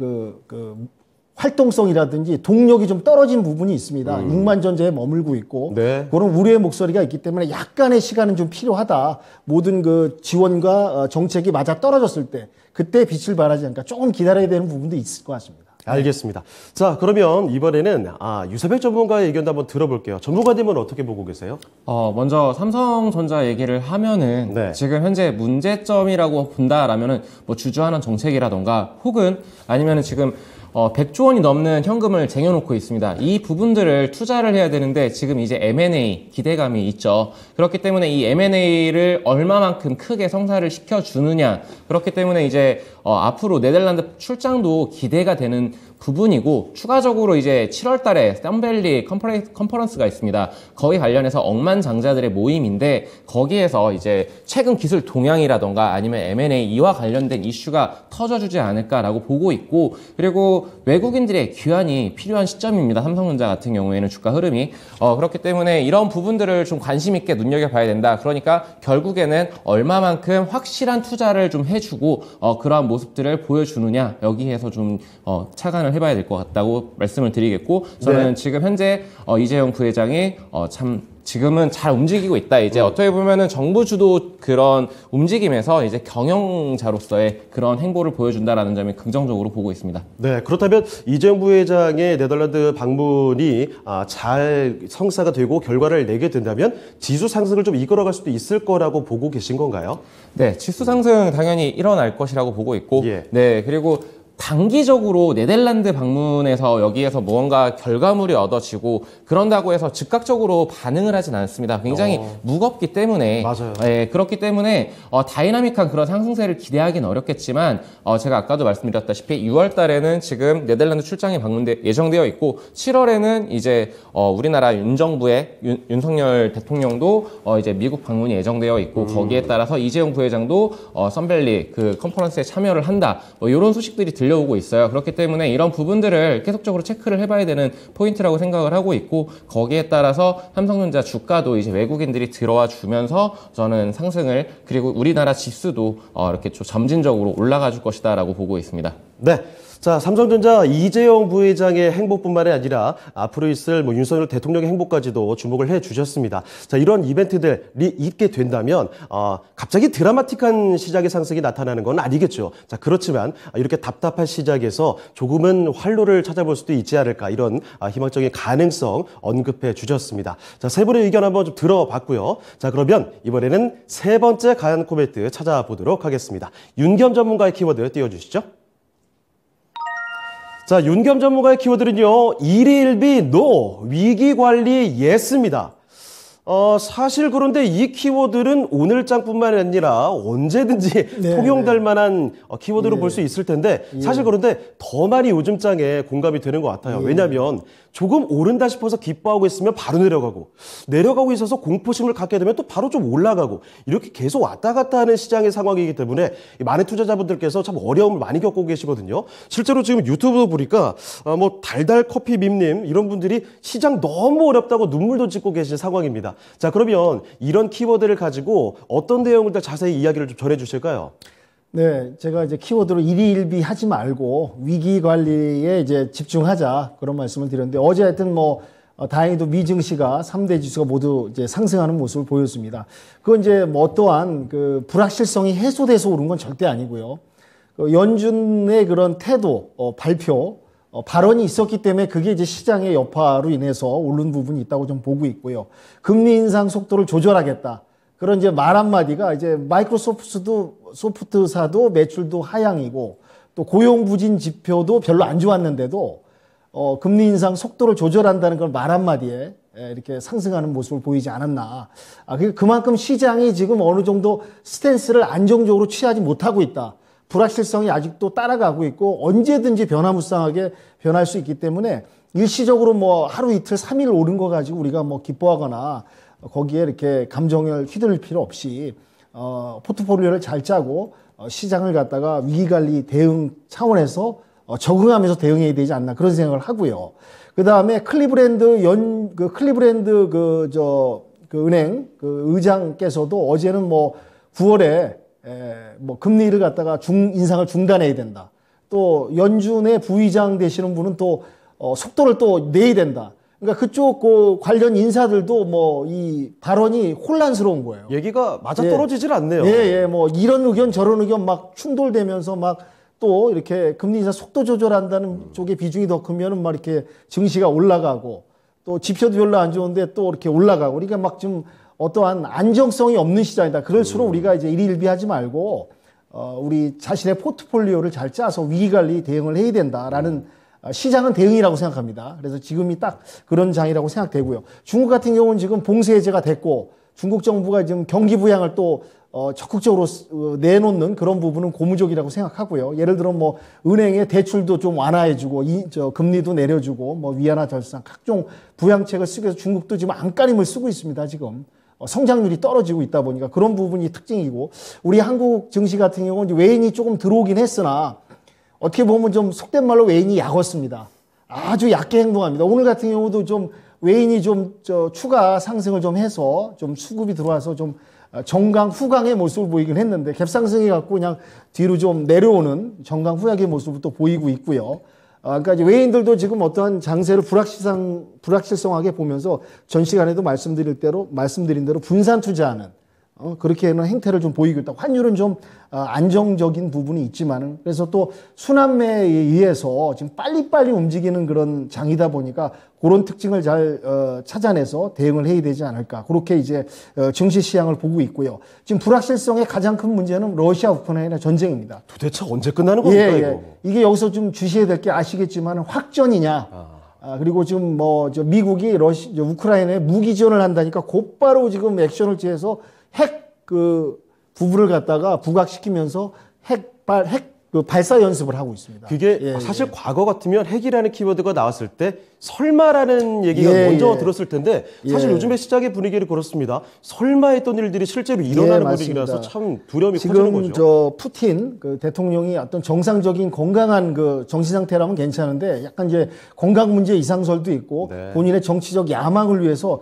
활동성이라든지 동력이 좀 떨어진 부분이 있습니다. 6만 전자에 머물고 있고, 그런 우려의 목소리가 있기 때문에 약간의 시간은 좀 필요하다. 모든 지원과 정책이 맞아 떨어졌을 때 그때 빛을 발하지 않을까, 조금 기다려야 되는 부분도 있을 것 같습니다. 알겠습니다. 자, 그러면 이번에는 유세백 전문가의 의견도 한번 들어볼게요. 전문가님은 어떻게 보고 계세요? 먼저 삼성전자 얘기를 하면은 지금 현재 문제점이라고 본다라면은 주주환원 정책이라던가 혹은 아니면은 지금 100조 원이 넘는 현금을 쟁여놓고 있습니다. 이 부분들을 투자를 해야 되는데 지금 이제 M&A 기대감이 있죠. 그렇기 때문에 이 M&A를 얼마만큼 크게 성사를 시켜주느냐. 그렇기 때문에 이제 앞으로 네덜란드 출장도 기대가 되는 부분이고 추가적으로 이제 7월 달에 썬밸리 컨퍼런스가 있습니다. 거기 관련해서 억만장자들의 모임인데 거기에서 이제 최근 기술 동향이라던가 아니면 M&A 이와 관련된 이슈가 터져주지 않을까라고 보고 있고 그리고 외국인들의 귀환이 필요한 시점입니다. 삼성전자 같은 경우에는 주가 흐름이 그렇기 때문에 이런 부분들을 좀 관심 있게 눈여겨봐야 된다. 그러니까 결국에는 얼마만큼 확실한 투자를 좀 해주고 그러한 모습들을 보여주느냐 여기에서 좀 차관을 해봐야 될 것 같다고 말씀을 드리겠고 저는 네. 지금 현재 이재용 부회장이 참 지금은 잘 움직이고 있다. 이제 어떻게 보면은 정부 주도 그런 움직임에서 이제 경영자로서의 그런 행보를 보여준다라는 점이 긍정적으로 보고 있습니다. 네, 그렇다면 이재용 부회장의 네덜란드 방문이 잘 성사가 되고 결과를 내게 된다면 지수 상승을 좀 이끌어갈 수도 있을 거라고 보고 계신 건가요? 네, 지수 상승 당연히 일어날 것이라고 보고 있고, 예. 네, 그리고 단기적으로 네덜란드 방문해서 여기에서 무언가 결과물이 얻어지고 그런다고 해서 즉각적으로 반응을 하진 않습니다. 굉장히 무겁기 때문에 맞아요. 네, 그렇기 때문에 다이나믹한 그런 상승세를 기대하기는 어렵겠지만 제가 아까도 말씀드렸다시피 6월 달에는 지금 네덜란드 출장이 예정되어 있고 7월에는 이제 우리나라 윤정부의 윤석열 대통령도 이제 미국 방문이 예정되어 있고 거기에 따라서 이재용 부회장도 썬밸리 그 컨퍼런스에 참여를 한다. 이런 소식들이 들려오고 있어요. 그렇기 때문에 이런 부분들을 계속적으로 체크를 해봐야 되는 포인트라고 생각을 하고 있고 거기에 따라서 삼성전자 주가도 이제 외국인들이 들어와 주면서 저는 상승을 그리고 우리나라 지수도 이렇게 좀 점진적으로 올라가 줄 것이다라고 보고 있습니다. 네. 자, 삼성전자 이재용 부회장의 행보뿐만이 아니라 앞으로 있을 윤석열 대통령의 행보까지도 주목을 해 주셨습니다. 자, 이런 이벤트들이 있게 된다면 갑자기 드라마틱한 시장의 상승이 나타나는 건 아니겠죠. 자, 그렇지만 이렇게 답답한 시작에서 조금은 활로를 찾아볼 수도 있지 않을까 이런 희망적인 가능성 언급해 주셨습니다. 자, 세 분의 의견 한번 좀 들어봤고요. 자, 그러면 이번에는 세 번째 가연 코멘트 찾아보도록 하겠습니다. 윤겸 전문가의 키워드 띄워주시죠. 자, 윤겸 전문가의 키워드는요, 일일비 노, 위기관리 예스입니다. 사실 그런데 이 키워드는 오늘장뿐만 아니라 언제든지 통용될 만한 키워드로 볼 수 있을 텐데 사실 그런데 더 많이 요즘장에 공감이 되는 것 같아요. 왜냐하면 조금 오른다 싶어서 기뻐하고 있으면 바로 내려가고 있어서 공포심을 갖게 되면 또 바로 좀 올라가고 이렇게 계속 왔다 갔다 하는 시장의 상황이기 때문에 많은 투자자분들께서 참 어려움을 많이 겪고 계시거든요. 실제로 지금 유튜브 보니까 뭐 달달 커피 밈님 이런 분들이 시장 너무 어렵다고 눈물도 짓고 계신 상황입니다. 자, 그러면 이런 키워드를 가지고 어떤 내용을 더 자세히 이야기를 좀 전해 주실까요? 네, 제가 이제 키워드로 일희일비 하지 말고 위기 관리에 이제 집중하자 그런 말씀을 드렸는데 어제 하여튼 다행히도 미증시가 3대 지수가 모두 이제 상승하는 모습을 보였습니다. 그건 이제 어떠한 그 불확실성이 해소돼서 오른 건 절대 아니고요. 연준의 그런 태도, 발표, 발언이 있었기 때문에 그게 이제 시장의 여파로 인해서 오른 부분이 있다고 좀 보고 있고요. 금리 인상 속도를 조절하겠다. 그런 이제 말 한마디가 이제 소프트사도 매출도 하향이고 또 고용 부진 지표도 별로 안 좋았는데도 금리 인상 속도를 조절한다는 걸 말 한마디에 이렇게 상승하는 모습을 보이지 않았나. 그만큼 시장이 지금 어느 정도 스탠스를 안정적으로 취하지 못하고 있다. 불확실성이 아직도 따라가고 있고 언제든지 변화무쌍하게 변할 수 있기 때문에 일시적으로 하루 이틀 3일 오른 거 가지고 우리가 기뻐하거나 거기에 이렇게 감정을 휘둘릴 필요 없이 포트폴리오를 잘 짜고 시장을 갖다가 위기관리 대응 차원에서 적응하면서 대응해야 되지 않나 그런 생각을 하고요. 그 다음에 클리브랜드 은행 의장께서도 어제는 9월에 금리를 갖다가 인상을 중단해야 된다. 또 연준의 부의장 되시는 분은 또 속도를 또 내야 된다. 그러니까 그쪽 관련 인사들도 이 발언이 혼란스러운 거예요. 얘기가 맞아떨어지질 않네요. 이런 의견 저런 의견 막 충돌되면서 또 이렇게 금리 인사 속도 조절한다는 쪽의 비중이 더 크면은 이렇게 증시가 올라가고 또 지표도 별로 안 좋은데 또 이렇게 올라가고 그러니까 좀 어떠한 안정성이 없는 시장이다. 그럴수록 우리가 이제 일희일비하지 말고 우리 자신의 포트폴리오를 잘 짜서 위기관리 대응을 해야 된다라는 시장은 대응이라고 생각합니다. 그래서 지금이 딱 그런 장이라고 생각되고요. 중국 같은 경우는 지금 봉쇄 해제가 됐고 중국 정부가 지금 경기 부양을 또 적극적으로 내놓는 그런 부분은 고무적이라고 생각하고요. 예를 들어 뭐 은행의 대출도 좀 완화해주고 금리도 내려주고 뭐 위안화 절상 각종 부양책을 쓰기 위해서 중국도 지금 안간힘을 쓰고 있습니다. 지금 성장률이 떨어지고 있다 보니까 그런 부분이 특징이고 우리 한국 증시 같은 경우는 외인이 조금 들어오긴 했으나 어떻게 보면 좀 속된 말로 외인이 약었습니다. 아주 얕게 행동합니다. 오늘 같은 경우도 좀 외인이 좀 추가 상승을 좀 해서 좀 수급이 들어와서 좀 정강 후강의 모습을 보이긴 했는데 갭상승해 갖고 그냥 뒤로 좀 내려오는 정강 후약의 모습을 또 보이고 있고요. 그러니까 이제 외인들도 지금 어떠한 장세를 불확실성하게 보면서 전 시간에도 말씀드린 대로 분산 투자하는 그렇게 하는 행태를 좀 보이고 있다. 환율은 좀 안정적인 부분이 있지만은 그래서 또 순환매에 의해서 지금 빨리빨리 움직이는 그런 장이다 보니까 그런 특징을 잘 찾아내서 대응을 해야 되지 않을까. 그렇게 이제 증시 시장을 보고 있고요. 지금 불확실성의 가장 큰 문제는 러시아 우크라이나 전쟁입니다. 도대체 언제 끝나는 겁니까? 이거? 이게 여기서 좀 주시해야 될 게 아시겠지만 확전이냐. 그리고 지금 미국이 우크라이나에 무기 지원을 한다니까 곧바로 지금 액션을 취해서 핵 부분을 갖다가 부각시키면서 핵 발사 연습을 하고 있습니다. 그게 사실 과거 같으면 핵이라는 키워드가 나왔을 때 설마라는 얘기가 먼저 들었을 텐데 사실 요즘에 시장의 분위기를 그렇습니다. 설마 했던 일들이 실제로 일어나는 분위기라서 참 두려움이 커지는 거죠. 지금 푸틴 대통령이 어떤 정상적인 건강한 정신 상태라면 괜찮은데 약간 이제 건강 문제 이상설도 있고 본인의 정치적 야망을 위해서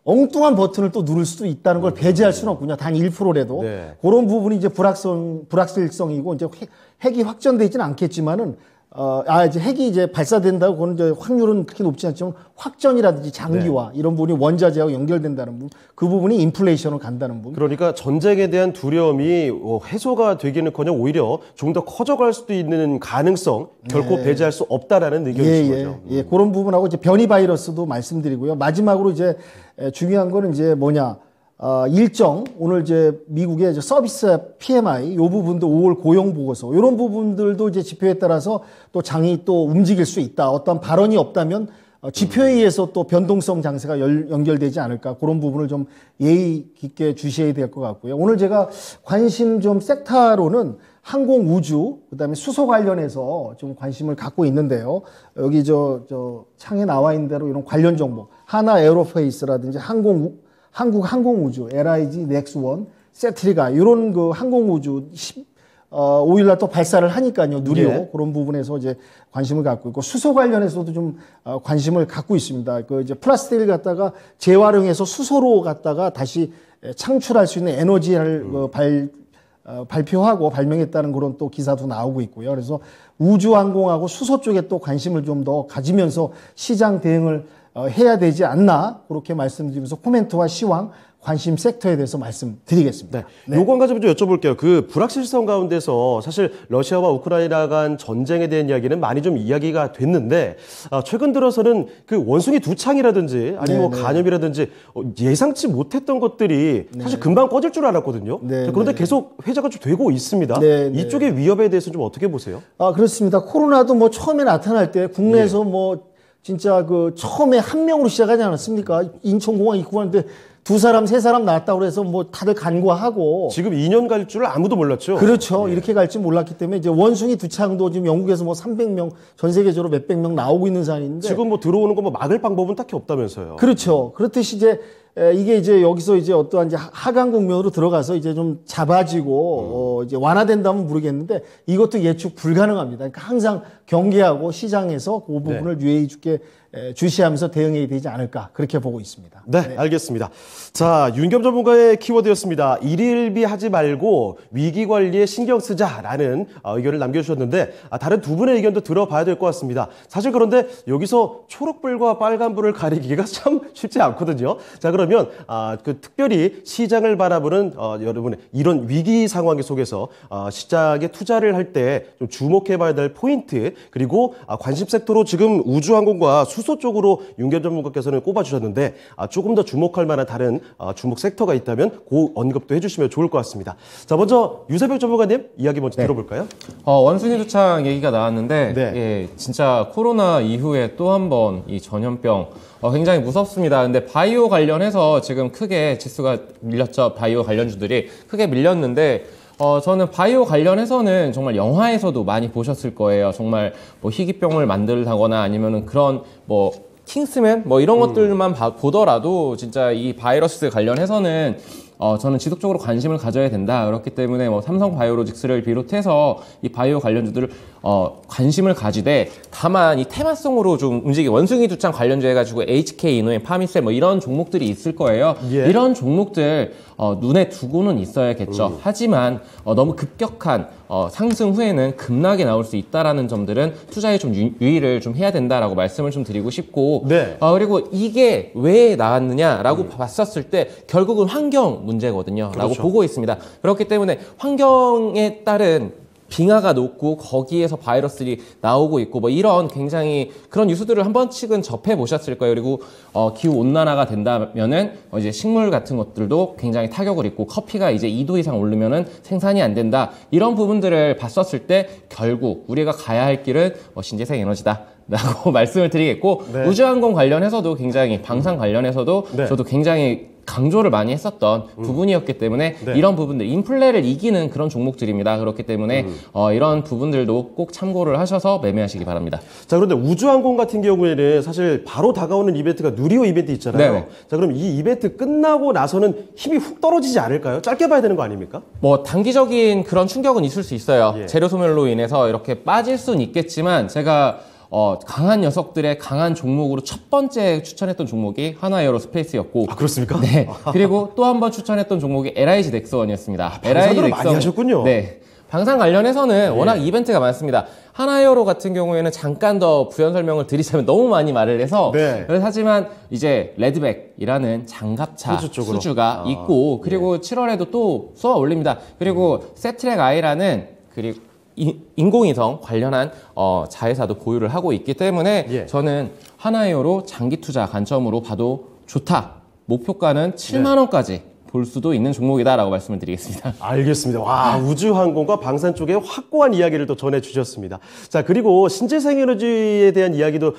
엉뚱한 버튼을 또 누를 수도 있다는 걸 배제할 수는 없군요. 단 1%라도. 그런 부분이 이제 불확실성이고, 이제 핵이 확전되어 있지는 않겠지만은, 이제 핵이 이제 발사된다고, 그건 이제 확률은 그렇게 높지 않지만, 확전이라든지 장기화, 이런 부분이 원자재하고 연결된다는 부분, 그 부분이 인플레이션으로 간다는 부분. 그러니까 전쟁에 대한 두려움이 해소가 되기는커녕 오히려 좀 더 커져갈 수도 있는 가능성, 결코 배제할 수 없다라는 의견이신 거죠. 그런 부분하고 이제 변이 바이러스도 말씀드리고요. 마지막으로 이제 중요한 거는 이제 오늘 이제 미국의 이제 서비스 PMI 요 부분도 5월 고용 보고서 이런 부분들도 이제 지표에 따라서 또 장이 또 움직일 수 있다. 어떤 발언이 없다면 지표에 의해서 또 변동성 장세가 연결되지 않을까. 그런 부분을 좀 예의 깊게 주셔야 될 것 같고요. 오늘 제가 관심 좀 섹터로는 항공 우주, 그다음에 수소 관련해서 좀 관심을 갖고 있는데요. 여기 창에 나와 있는 대로 이런 관련 정보, 하나 에어로페이스라든지 한국 항공우주, LIG, 넥스원, 세트리가 이런 항공우주 5일날 또 발사를 하니까요. 누리호 그런 부분에서 이제 관심을 갖고 있고 수소 관련해서도 좀 관심을 갖고 있습니다. 이제 플라스틱을 갖다가 재활용해서 수소로 갖다가 다시 창출할 수 있는 에너지를 발표하고 발명했다는 그런 또 기사도 나오고 있고요. 그래서 우주항공하고 수소 쪽에 또 관심을 좀 더 가지면서 시장 대응을 해야 되지 않나 그렇게 말씀드리면서 코멘트와 시황 관심 섹터에 대해서 말씀드리겠습니다. 요거 한 가지 좀 여쭤볼게요. 그 불확실성 가운데서 사실 러시아와 우크라이나 간 전쟁에 대한 이야기는 많이 좀 이야기가 됐는데 최근 들어서는 그 원숭이 두 창이라든지 아니면 간염이라든지 예상치 못했던 것들이 사실 금방 꺼질 줄 알았거든요. 그런데 계속 회자가 좀 되고 있습니다. 이쪽의 위협에 대해서 좀 어떻게 보세요? 그렇습니다. 코로나도 처음에 나타날 때 국내에서 진짜 처음에 한 명으로 시작하지 않았습니까? 인천공항 입구하는데 2사람, 3사람 나왔다고 그래서 다들 간과하고. 지금 2년 갈 줄 아무도 몰랐죠? 그렇죠. 이렇게 갈지 몰랐기 때문에 이제 원숭이 두 창도 지금 영국에서 300명, 전 세계적으로 몇백 명 나오고 있는 상황인데. 지금 들어오는 거 막을 방법은 딱히 없다면서요? 그렇죠. 그렇듯이 이게 이제 여기서 이제 어떠한 하강 국면으로 들어가서 이제 좀 잡아지고, 이제 완화된다면 모르겠는데 이것도 예측 불가능합니다. 그러니까 항상 경계하고 시장에서 그 부분을 유의해 주게 주시하면서 대응해야 되지 않을까 그렇게 보고 있습니다. 네, 알겠습니다. 자, 윤겸 전문가의 키워드였습니다. 일일비 하지 말고 위기 관리에 신경 쓰자라는 의견을 남겨주셨는데 다른 두 분의 의견도 들어봐야 될 것 같습니다. 사실 그런데 여기서 초록불과 빨간불을 가리기가 참 쉽지 않거든요. 자, 그러면 특별히 시장을 바라보는 여러분의 이런 위기 상황 속에서 시장에 투자를 할 때 좀 주목해봐야 될 포인트 그리고 관심 섹터로 지금 우주항공과 수소 수소 쪽으로 윤겸 전문가께서는 꼽아주셨는데 조금 더 주목할 만한 다른 주목 섹터가 있다면 그 언급도 해주시면 좋을 것 같습니다. 자, 먼저 유세벽 전문가님 이야기 먼저 들어볼까요? 원숭이 두창 얘기가 나왔는데 네. 예, 진짜 코로나 이후에 또 한 번 이 전염병 굉장히 무섭습니다. 근데 바이오 관련해서 지금 크게 지수가 밀렸죠. 바이오 관련주들이 크게 밀렸는데 저는 바이오 관련해서는 정말 영화에서도 많이 보셨을 거예요. 정말 뭐 희귀병을 만들다거나 아니면은 그런 뭐 킹스맨 뭐 이런 것들만 보더라도 진짜 이 바이러스 관련해서는 저는 지속적으로 관심을 가져야 된다. 그렇기 때문에 뭐 삼성 바이오로직스를 비롯해서 이 바이오 관련주들을 관심을 가지되 다만 이 테마성으로 좀 움직이 원숭이 두창 관련주 해가지고 HK 이노엠 파미셀 뭐 이런 종목들이 있을 거예요. 예. 이런 종목들 눈에 두고는 있어야겠죠. 하지만 너무 급격한 상승 후에는 급락이 나올 수 있다라는 점들은 투자에 좀 유의를 좀 해야 된다라고 말씀을 좀 드리고 싶고 네. 그리고 이게 왜 나왔느냐라고 봤었을 때 결국은 환경 문제거든요. 라고 그렇죠. 보고 있습니다. 그렇기 때문에 환경에 따른 빙하가 높고 거기에서 바이러스들이 나오고 있고 뭐 이런 굉장히 그런 뉴스들을 한 번씩은 접해 보셨을 거예요. 그리고 기후 온난화가 된다면은 이제 식물 같은 것들도 굉장히 타격을 입고 커피가 이제 2도 이상 오르면은 생산이 안 된다. 이런 부분들을 봤었을 때 결국 우리가 가야 할 길은 신재생 에너지다. 라고 말씀을 드리겠고 네. 우주항공 관련해서도 굉장히 방산 관련해서도 네. 저도 굉장히 강조를 많이 했었던 부분이었기 때문에 네. 이런 부분들 인플레를 이기는 그런 종목들입니다. 그렇기 때문에 이런 부분들도 꼭 참고를 하셔서 매매하시기 바랍니다. 자, 그런데 우주항공 같은 경우에는 사실 바로 다가오는 이벤트가 누리호 이벤트 있잖아요. 네네. 자, 그럼 이 이벤트 끝나고 나서는 힘이 훅 떨어지지 않을까요? 짧게 봐야 되는 거 아닙니까? 뭐 단기적인 그런 충격은 있을 수 있어요. 예. 재료 소멸로 인해서 이렇게 빠질 수는 있겠지만 제가 강한 녀석들의 강한 종목으로 첫 번째 추천했던 종목이 하나에어로스페이스였고 그렇습니까? 네. 그리고 또 한 번 추천했던 종목이 LIG 넥스원이었습니다. 방산으로 많이 하셨군요. 네. 방산 관련해서는 워낙 이벤트가 많습니다. 하나에어로 같은 경우에는 잠깐 더 부연 설명을 드리자면 너무 많이 말을 해서 네. 하지만 이제 레드백이라는 장갑차 수주 쪽으로. 수주가 있고 그리고 7월에도 또 쏘아 올립니다. 그리고 세트랙 아이라는 그리고 인공위성 관련한 자회사도 보유를 하고 있기 때문에 예. 저는 하나에어로 장기 투자 관점으로 봐도 좋다. 목표가는 7만 원까지 볼 수도 있는 종목이다라고 말씀을 드리겠습니다. 알겠습니다. 와, 우주항공과 방산 쪽에 확고한 이야기를 또 전해주셨습니다. 자, 그리고 신재생에너지에 대한 이야기도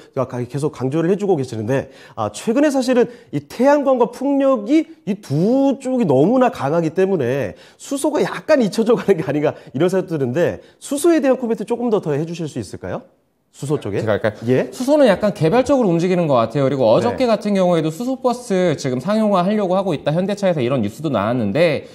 계속 강조를 해주고 계시는데, 최근에 사실은 이 태양광과 풍력이 이 두 쪽이 너무나 강하기 때문에 수소가 약간 잊혀져 가는 게 아닌가 이런 생각도 드는데, 수소에 대한 코멘트 조금 더 해주실 수 있을까요? 수소 쪽에? 제가 할까요? 예. 수소는 약간 개별적으로 움직이는 것 같아요. 그리고 어저께 같은 경우에도 수소버스 지금 상용화 하려고 하고 있다. 현대차에서 이런 뉴스도 나왔는데,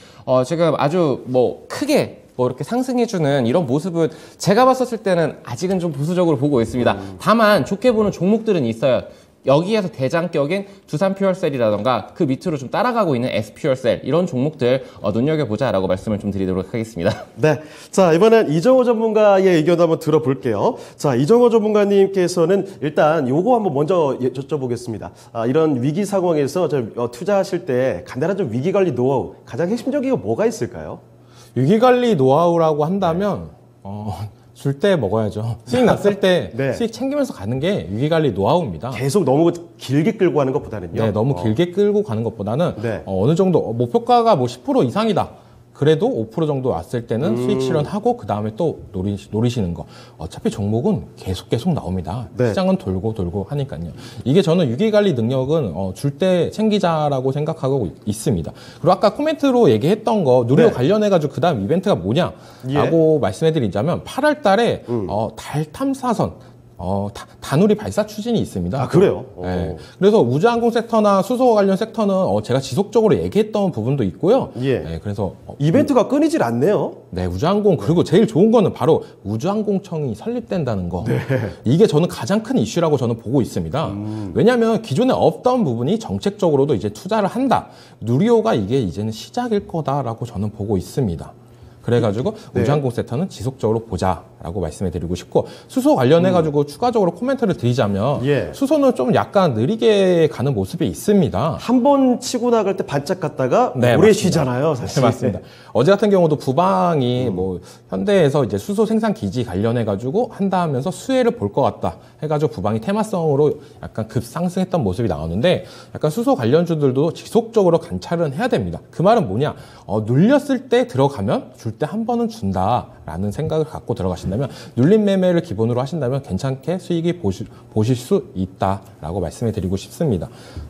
지금 아주 뭐 크게 뭐 이렇게 상승해주는 이런 모습은 제가 봤었을 때는 아직은 좀 보수적으로 보고 있습니다. 다만 좋게 보는 종목들은 있어요. 여기에서 대장격인 두산퓨얼셀이라던가 그 밑으로 좀 따라가고 있는 S퓨얼셀 이런 종목들 눈여겨보자라고 말씀을 좀 드리도록 하겠습니다. 네. 자, 이번엔 이정호 전문가의 의견도 한번 들어볼게요. 자, 이정호 전문가님께서는 일단 요거 한번 먼저 여쭤보겠습니다. 이런 위기 상황에서 투자하실 때 간단한 좀 위기 관리 노하우, 가장 핵심적인 게 뭐가 있을까요? 위기관리 노하우라고 한다면 줄 때 먹어야죠. 수익 났을 때 네. 수익 챙기면서 가는 게 위기관리 노하우입니다. 계속 너무 길게 끌고 가는 것보다는요. 네, 너무 길게 끌고 가는 것보다는 네. 어느 정도 목표가가 뭐 10% 이상이다. 그래도 5% 정도 왔을 때는 수익 실현하고 그 다음에 또 노리시는 거. 어차피 종목은 계속 나옵니다. 네. 시장은 돌고 하니까요. 이게 저는 위기관리 능력은 줄 때 챙기자라고 생각하고 있습니다. 그리고 아까 코멘트로 얘기했던 거 누리호 네. 관련해가지고 그 다음 이벤트가 뭐냐라고 말씀해드리자면 8월 달에 달 탐사선 다누리 발사 추진이 있습니다. 그래요? 네. 그래서 우주항공 섹터나 수소 관련 섹터는 제가 지속적으로 얘기했던 부분도 있고요. 예. 네, 그래서 이벤트가 끊이질 않네요. 네, 우주항공 그리고 제일 좋은 거는 바로 우주항공청이 설립된다는 거. 네. 이게 저는 가장 큰 이슈라고 저는 보고 있습니다. 왜냐하면 기존에 없던 부분이 정책적으로도 이제 투자를 한다. 누리호가 이게 이제는 시작일 거다라고 저는 보고 있습니다. 그래가지고 네. 우주항공 섹터는 지속적으로 보자. 있다라고 말씀해 드리고 싶고, 수소 관련해 가지고 추가적으로 코멘트를 드리자면 예. 수소는 좀 약간 느리게 가는 모습이 있습니다. 한 번 치고 나갈 때 반짝 갔다가 네, 오래 맞습니다. 쉬잖아요, 사실. 네, 맞습니다. 어제 같은 경우도 부방이 뭐 현대에서 이제 수소 생산 기지 관련해 가지고 한다 하면서 수혜를 볼 것 같다 해가지고 부방이 테마성으로 약간 급상승했던 모습이 나오는데, 약간 수소 관련주들도 지속적으로 관찰은 해야 됩니다. 그 말은 뭐냐? 눌렸을 때 들어가면 줄 때 한 번은 준다라는 생각을 갖고 들어가신다면, 눌림 매매를 기본으로 하신다면 괜찮게 수익이 보실 수 있다라고 말씀해 드리고 싶습니다.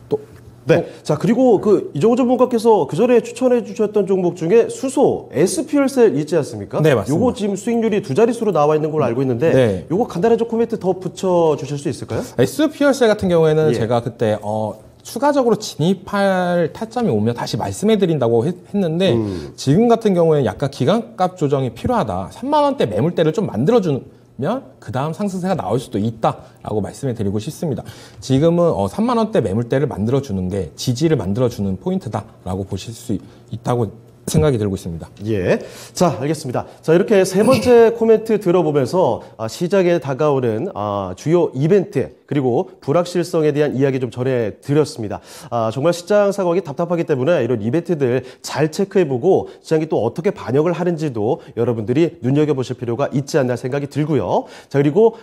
또 네. 자, 그리고 이정호 전문가께서 그 전에 추천해 주셨던 종목 중에 수소, SP열셀 있지 않습니까? 네, 맞습니다. 요거 지금 수익률이 2자릿수로 나와 있는 걸로 알고 있는데, 네. 요거 간단한 좀 코멘트 더 붙여 주실 수 있을까요? SP열셀 같은 경우에는 예. 제가 그때 추가적으로 진입할 타점이 오면 다시 말씀해 드린다고 했는데, 지금 같은 경우에는 약간 기간값 조정이 필요하다. 3만 원대 매물대를 좀 만들어주면 그 다음 상승세가 나올 수도 있다라고 말씀해 드리고 싶습니다. 지금은 3만 원대 매물대를 만들어주는 게 지지를 만들어주는 포인트다라고 보실 수 있다고 생각이 들고 있습니다. 예. 자, 알겠습니다. 자, 이렇게 세 번째 코멘트 들어보면서 시장에 다가오는 주요 이벤트 그리고 불확실성에 대한 이야기 좀 전해드렸습니다. 정말 시장 상황이 답답하기 때문에 이런 이벤트들 잘 체크해보고 시장이 또 어떻게 반영을 하는지도 여러분들이 눈여겨보실 필요가 있지 않나 생각이 들고요. 자, 그리고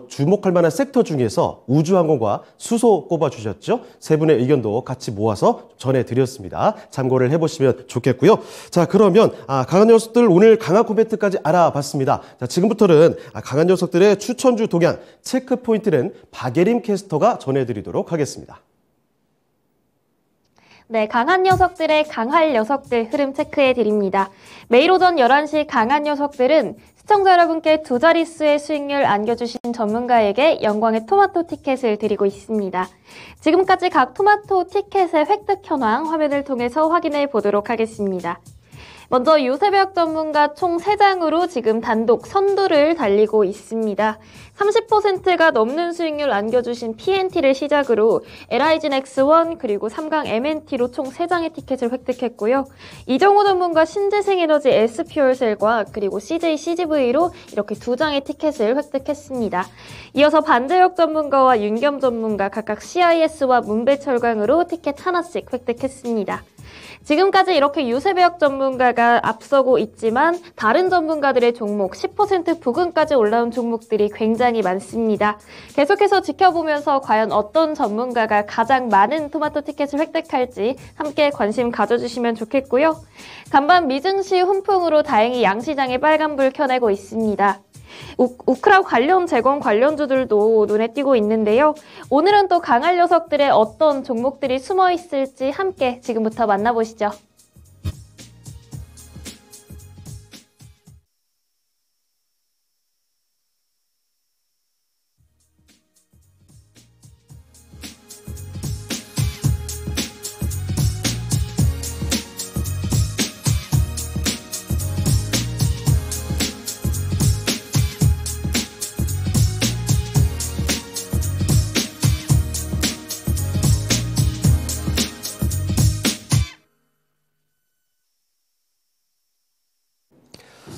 주목할 만한 섹터 중에서 우주항공과 수소 꼽아주셨죠? 세 분의 의견도 같이 모아서 전해드렸습니다. 참고를 해보시면 좋겠고요. 자, 그러면 강한 녀석들 오늘 강한 코멘트까지 알아봤습니다. 자, 지금부터는 강한 녀석들의 추천주 동향 체크 포인트는 박예림 캐스터가 전해드리도록 하겠습니다. 네, 강한 녀석들의 강할 녀석들 흐름 체크해 드립니다. 매일 오전 11시 강한 녀석들은 시청자 여러분께 2자릿수의 수익률 안겨주신 전문가에게 영광의 토마토 티켓을 드리고 있습니다. 지금까지 각 토마토 티켓의 획득 현황 화면을 통해서 확인해 보도록 하겠습니다. 먼저 유세벽 전문가 총 3장으로 지금 단독 선두를 달리고 있습니다. 30%가 넘는 수익률 안겨주신 PNT를 시작으로 LIG 넥스원 그리고 3강 MNT로 총 3장의 티켓을 획득했고요. 이정호 전문가 신재생에너지 SP열셀과 그리고 CJ CGV로 이렇게 2장의 티켓을 획득했습니다. 이어서 반대역 전문가와 윤겸 전문가 각각 CIS와 문배철강으로 티켓 하나씩 획득했습니다. 지금까지 이렇게 유세배역 전문가가 앞서고 있지만 다른 전문가들의 종목 10% 부근까지 올라온 종목들이 굉장히 많습니다. 계속해서 지켜보면서 과연 어떤 전문가가 가장 많은 토마토 티켓을 획득할지 함께 관심 가져주시면 좋겠고요. 간밤 미증시 훈풍으로 다행히 양시장에 빨간불 켜내고 있습니다. 우크라 관련 재건 관련주들도 눈에 띄고 있는데요. 오늘은 또 강할 녀석들의 어떤 종목들이 숨어 있을지 함께 지금부터 만나보시죠.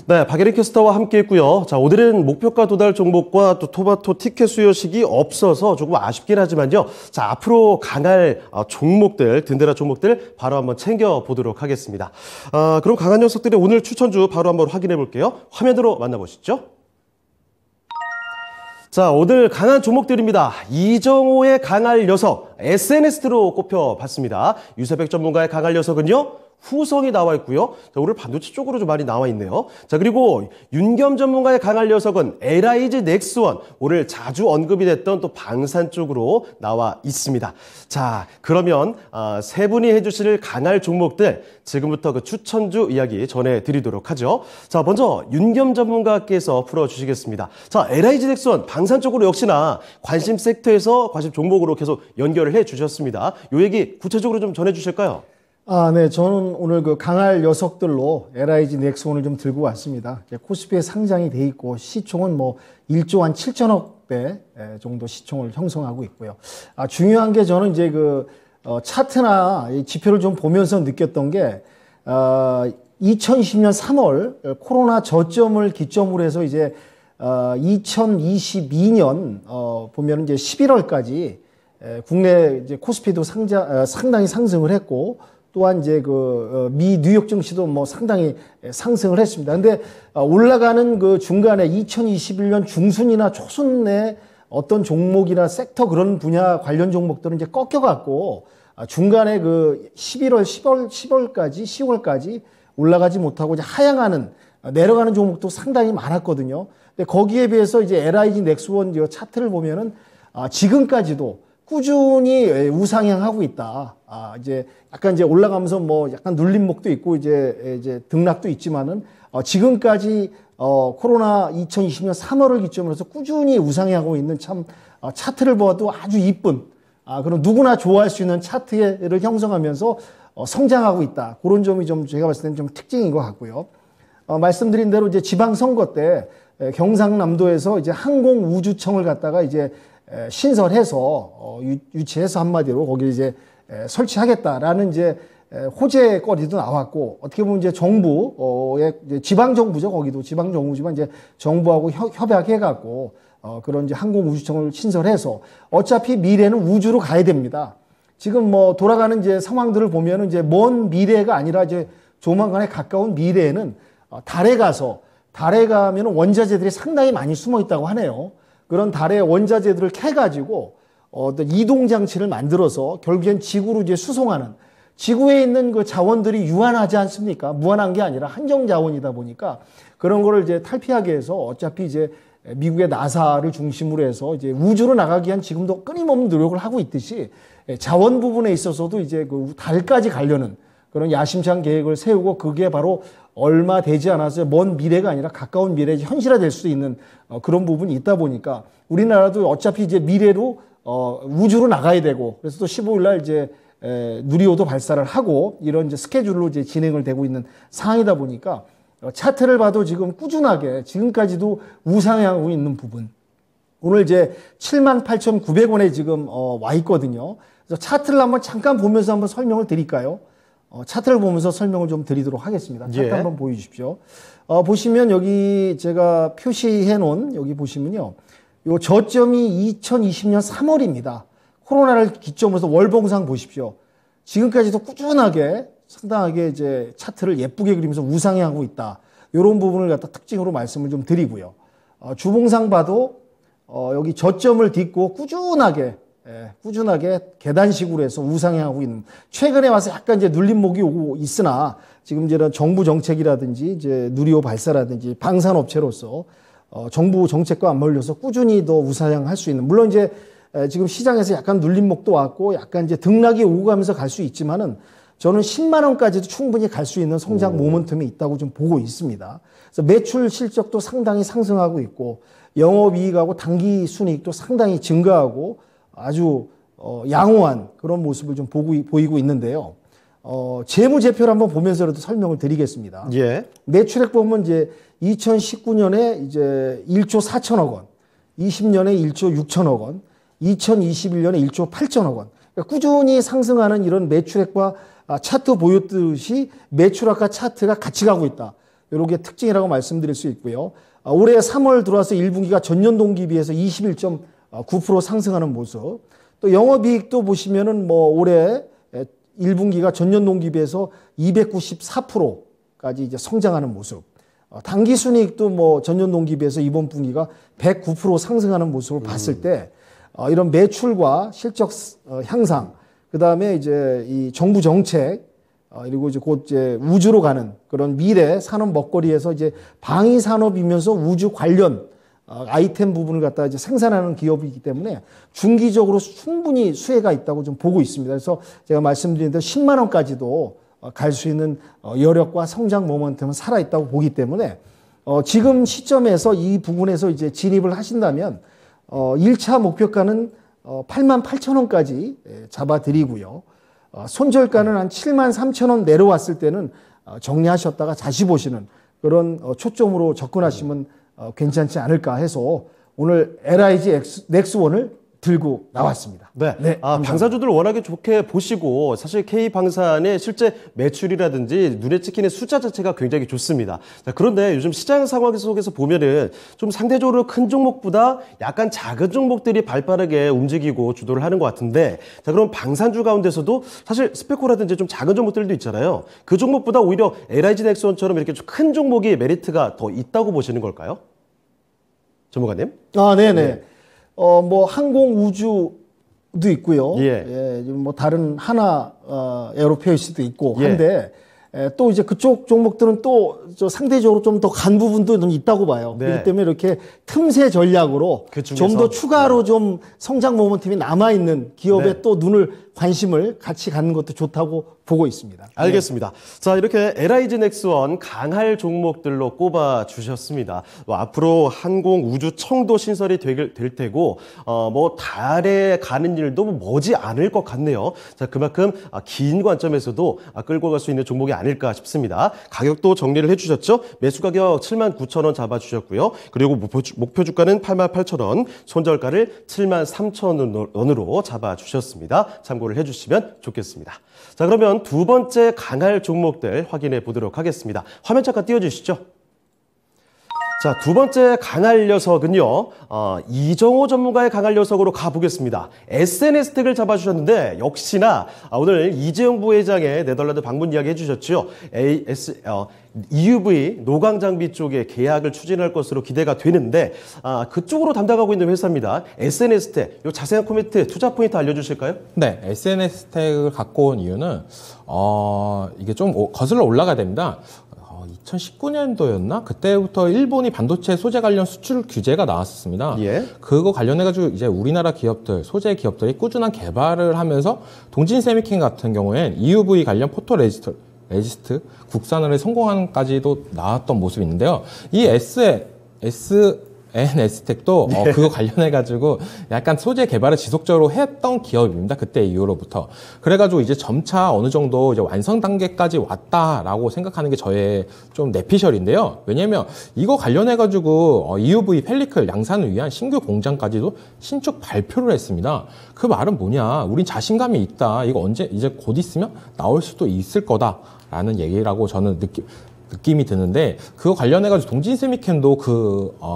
네, 박예림 캐스터와 함께 했고요. 자, 오늘은 목표가 도달 종목과 또 토마토 티켓 수요식이 없어서 조금 아쉽긴 하지만요. 자, 앞으로 강할 종목들, 든든한 종목들 바로 한번 챙겨보도록 하겠습니다. 그럼 강한 녀석들의 오늘 추천주 바로 한번 확인해 볼게요. 화면으로 만나보시죠. 자, 오늘 강한 종목들입니다. 이정호의 강할 녀석, SNS로 꼽혀봤습니다. 유세백 전문가의 강할 녀석은요. 후성이 나와 있고요. 자, 오늘 반도체 쪽으로 좀 많이 나와 있네요. 자, 그리고 윤겸 전문가의 강할 녀석은 LIG 넥스원, 오늘 자주 언급이 됐던 또 방산 쪽으로 나와 있습니다. 자, 그러면 세 분이 해주실 강할 종목들 지금부터 그 추천주 이야기 전해드리도록 하죠. 자, 먼저 윤겸 전문가께서 풀어주시겠습니다. 자, LIG 넥스원 방산 쪽으로 역시나 관심 섹터에서 관심 종목으로 계속 연결을 해주셨습니다. 요 얘기 구체적으로 좀 전해주실까요? 네. 저는 오늘 그 강할 녀석들로 LIG 넥스원을 좀 들고 왔습니다. 코스피에 상장이 돼 있고 시총은 뭐 1조 한 7천억대 정도 시총을 형성하고 있고요. 중요한 게 저는 이제 차트나 지표를 좀 보면서 느꼈던 게, 2020년 3월 코로나 저점을 기점으로 해서 이제 2022년 보면 이제 11월까지 국내 이제 코스피도 상당히 상승을 했고, 또한 이제 미 뉴욕 증시도 뭐 상당히 상승을 했습니다. 근데 올라가는 그 중간에 2021년 중순이나 초순에 어떤 종목이나 섹터 그런 분야 관련 종목들은 이제 꺾여갖고 중간에 그 10월까지 올라가지 못하고 이제 하향하는, 내려가는 종목도 상당히 많았거든요. 근데 거기에 비해서 이제 LIG 넥스원 차트를 보면은 지금까지도 꾸준히 우상향하고 있다. 이제 약간 이제 올라가면서 뭐 약간 눌림목도 있고 이제 등락도 있지만은 지금까지 코로나 2020년 3월을 기점으로 해서 꾸준히 우상향하고 있는 참 차트를 보아도 아주 이쁜 그런 누구나 좋아할 수 있는 차트를 형성하면서 성장하고 있다. 그런 점이 좀 제가 봤을 때는 좀 특징인 것 같고요. 말씀드린 대로 이제 지방선거 때 경상남도에서 이제 항공우주청을 갖다가 이제 신설해서 유치해서 한마디로 거기 이제 설치하겠다라는 이제 호재거리도 나왔고, 어떻게 보면 이제 정부의 지방 정부죠. 거기도 지방 정부지만 이제 정부하고 협약해갖고 그런 이제 항공우주청을 신설해서 어차피 미래는 우주로 가야 됩니다. 지금 뭐 돌아가는 이제 상황들을 보면은 이제 먼 미래가 아니라 이제 조만간에 가까운 미래에는 달에 가면 원자재들이 상당히 많이 숨어 있다고 하네요. 그런 달의 원자재들을 캐가지고 어떤 이동장치를 만들어서 결국엔 지구로 이제 수송하는, 지구에 있는 그 자원들이 유한하지 않습니까? 무한한 게 아니라 한정 자원이다 보니까 그런 거를 이제 탈피하게 해서 어차피 이제 미국의 나사를 중심으로 해서 이제 우주로 나가기 위한 지금도 끊임없는 노력을 하고 있듯이 자원 부분에 있어서도 이제 그 달까지 가려는 그런 야심찬 계획을 세우고, 그게 바로 얼마 되지 않아서 먼 미래가 아니라 가까운 미래에 현실화될 수 있는 그런 부분이 있다 보니까 우리나라도 어차피 이제 미래로 우주로 나가야 되고, 그래서 또 15일 날 이제 누리호도 발사를 하고 이런 이제 스케줄로 이제 진행을 되고 있는 상황이다 보니까 차트를 봐도 지금 꾸준하게 지금까지도 우상향하고 있는 부분. 오늘 이제 78,900원에 지금 와 있거든요. 그래서 차트를 한번 잠깐 보면서 한번 설명을 드릴까요? 차트를 보면서 설명을 좀 드리도록 하겠습니다. 차트 예. 한번 보여주십시오. 보시면 여기 제가 표시해 놓은 여기 보시면요. 요 저점이 2020년 3월입니다. 코로나를 기점으로 해서 월봉상 보십시오. 지금까지도 꾸준하게 상당하게 이제 차트를 예쁘게 그리면서 우상향하고 있다. 이런 부분을 갖다 특징으로 말씀을 좀 드리고요. 주봉상 봐도 여기 저점을 딛고 꾸준하게 계단식으로 해서 우상향하고 있는, 최근에 와서 약간 이제 눌림목이 오고 있으나 지금 이제 정부 정책이라든지 이제 누리호 발사라든지 방산업체로서 정부 정책과 맞물려서 꾸준히 더 우상향할 수 있는, 물론 이제 지금 시장에서 약간 눌림목도 왔고 약간 이제 등락이 오고 가면서 갈 수 있지만은 저는 10만 원까지도 충분히 갈 수 있는 성장 모멘텀이 있다고 좀 보고 있습니다. 그래서 매출 실적도 상당히 상승하고 있고 영업이익하고 당기 순이익도 상당히 증가하고 아주 양호한 그런 모습을 좀 보이고 있는데요. 재무제표를 한번 보면서라도 설명을 드리겠습니다. 예. 매출액 보면 이제 2019년에 이제 1조 4천억 원, 20년에 1조 6천억 원, 2021년에 1조 8천억 원. 그러니까 꾸준히 상승하는 이런 매출액과 차트 보였듯이 매출액과 차트가 같이 가고 있다. 이런 게 특징이라고 말씀드릴 수 있고요. 올해 3월 들어와서 1분기가 전년 동기 비해서 21.9% 상승하는 모습. 또 영업이익도 보시면은 뭐 올해 1분기가 전년 동기 비해서 294%까지 이제 성장하는 모습. 당기순이익도 뭐 전년 동기 비해서 이번 분기가 109% 상승하는 모습을 봤을 때 이런 매출과 실적 향상, 그 다음에 이제 이 정부 정책, 그리고 이제 곧 이제 우주로 가는 그런 미래 산업 먹거리에서 이제 방위 산업이면서 우주 관련 아이템 부분을 갖다가 이제 생산하는 기업이기 때문에 중기적으로 충분히 수혜가 있다고 좀 보고 있습니다. 그래서 제가 말씀드린 대로 10만 원까지도 갈 수 있는 여력과 성장 모멘텀은 살아있다고 보기 때문에 지금 시점에서 이 부분에서 이제 진입을 하신다면 1차 목표가는 8만 8천 원까지 잡아드리고요. 손절가는 한 7만 3천 원 내려왔을 때는 정리하셨다가 다시 보시는 그런 초점으로 접근하시면 괜찮지 않을까 해서 오늘 LIG 넥스원을 들고 나왔습니다. 네. 감사합니다. 방산주들 워낙에 좋게 보시고 사실 K방산의 실제 매출이라든지 눈에 찍히는 숫자 자체가 굉장히 좋습니다. 자, 그런데 요즘 시장 상황 속에서 보면은 좀 상대적으로 큰 종목보다 약간 작은 종목들이 발빠르게 움직이고 주도를 하는 것 같은데, 자, 그럼 방산주 가운데서도 사실 스페코라든지 좀 작은 종목들도 있잖아요. 그 종목보다 오히려 LIG 넥스원처럼 이렇게 좀 큰 종목이 메리트가 더 있다고 보시는 걸까요? 전문가님? 네네. 뭐 항공 우주도 있고요. 예. 뭐 다른 하나 에어로페이스도 있고 예. 한데 또 이제 그쪽 종목들은 또 상대적으로 좀 더 간 부분도 좀 있다고 봐요. 네. 그렇기 때문에 이렇게 틈새 전략으로 그 중에서? 좀 더 추가로 좀 성장 모멘텀이 남아 있는 기업에 네. 또 관심을 같이 갖는 것도 좋다고 보고 있습니다. 알겠습니다. 자, 이렇게 LIG 넥스원 강할 종목들로 꼽아 주셨습니다. 앞으로 항공 우주 청도 신설이 될 테고, 뭐 달에 가는 일도 머지 않을 것 같네요. 자, 그만큼 긴 관점에서도 끌고 갈 수 있는 종목이 아닐까 싶습니다. 가격도 정리를 해주셨죠? 매수 가격 79,000원 잡아주셨고요. 그리고 목표 주가는 88,000원, 손절가를 73,000원으로 잡아주셨습니다. 참고를 해주시면 좋겠습니다. 자, 그러면 두 번째 강할 종목들 확인해 보도록 하겠습니다. 화면 잠깐 띄워주시죠. 자, 두 번째 강할 녀석은요, 이정호 전문가의 강할 녀석으로 가보겠습니다. SNS텍을 잡아주셨는데, 역시나 오늘 이재용 부회장의 네덜란드 방문 이야기 해주셨죠. EUV 노광 장비 쪽에 계약을 추진할 것으로 기대가 되는데, 그쪽으로 담당하고 있는 회사입니다. SNS텍, 요 자세한 코멘트, 투자 포인트 알려주실까요? 네, SNS텍을 갖고 온 이유는 이게 좀 거슬러 올라가야 됩니다. 2019년도였나? 그때부터 일본이 반도체 소재 관련 수출 규제가 나왔었습니다. 예. 그거 관련해가지고 이제 우리나라 기업들, 소재 기업들이 꾸준한 개발을 하면서 동진 세미캠 같은 경우엔 EUV 관련 포토 레지스트 국산화를 성공한까지도 나왔던 모습이 있는데요. 이 SNS텍도 그거 관련해가지고 약간 소재 개발을 지속적으로 했던 기업입니다. 그때 이후로부터. 그래가지고 이제 점차 어느 정도 이제 완성 단계까지 왔다라고 생각하는 게 저의 좀 내피셜인데요. 왜냐면 이거 관련해가지고 EUV 펠리클 양산을 위한 신규 공장까지도 신축 발표를 했습니다. 그 말은 뭐냐? 우린 자신감이 있다. 이거 언제 이제 곧 있으면 나올 수도 있을 거다라는 얘기라고 저는 느낌이 드는데, 그거 관련해가지고 동진세미캠도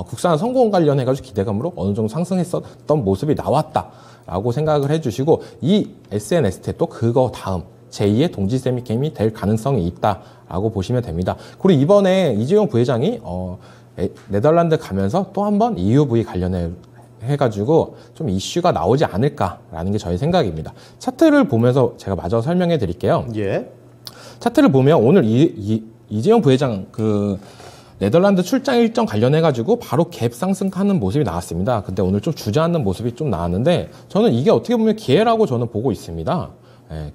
국산화 성공 관련해가지고 기대감으로 어느 정도 상승했었던 모습이 나왔다라고 생각을 해주시고, 이 SNS텍도 그거 다음 제2의 동진세미캠이 될 가능성이 있다라고 보시면 됩니다. 그리고 이번에 이재용 부회장이 네덜란드 가면서 또 한 번 EUV 해가지고 좀 이슈가 나오지 않을까라는 게 저의 생각입니다. 차트를 보면서 제가 마저 설명해 드릴게요. 예. 차트를 보면 오늘 이재용 부회장 네덜란드 출장 일정 관련해가지고 바로 갭 상승하는 모습이 나왔습니다. 근데 오늘 좀 주저앉는 모습이 좀 나왔는데, 저는 이게 어떻게 보면 기회라고 저는 보고 있습니다.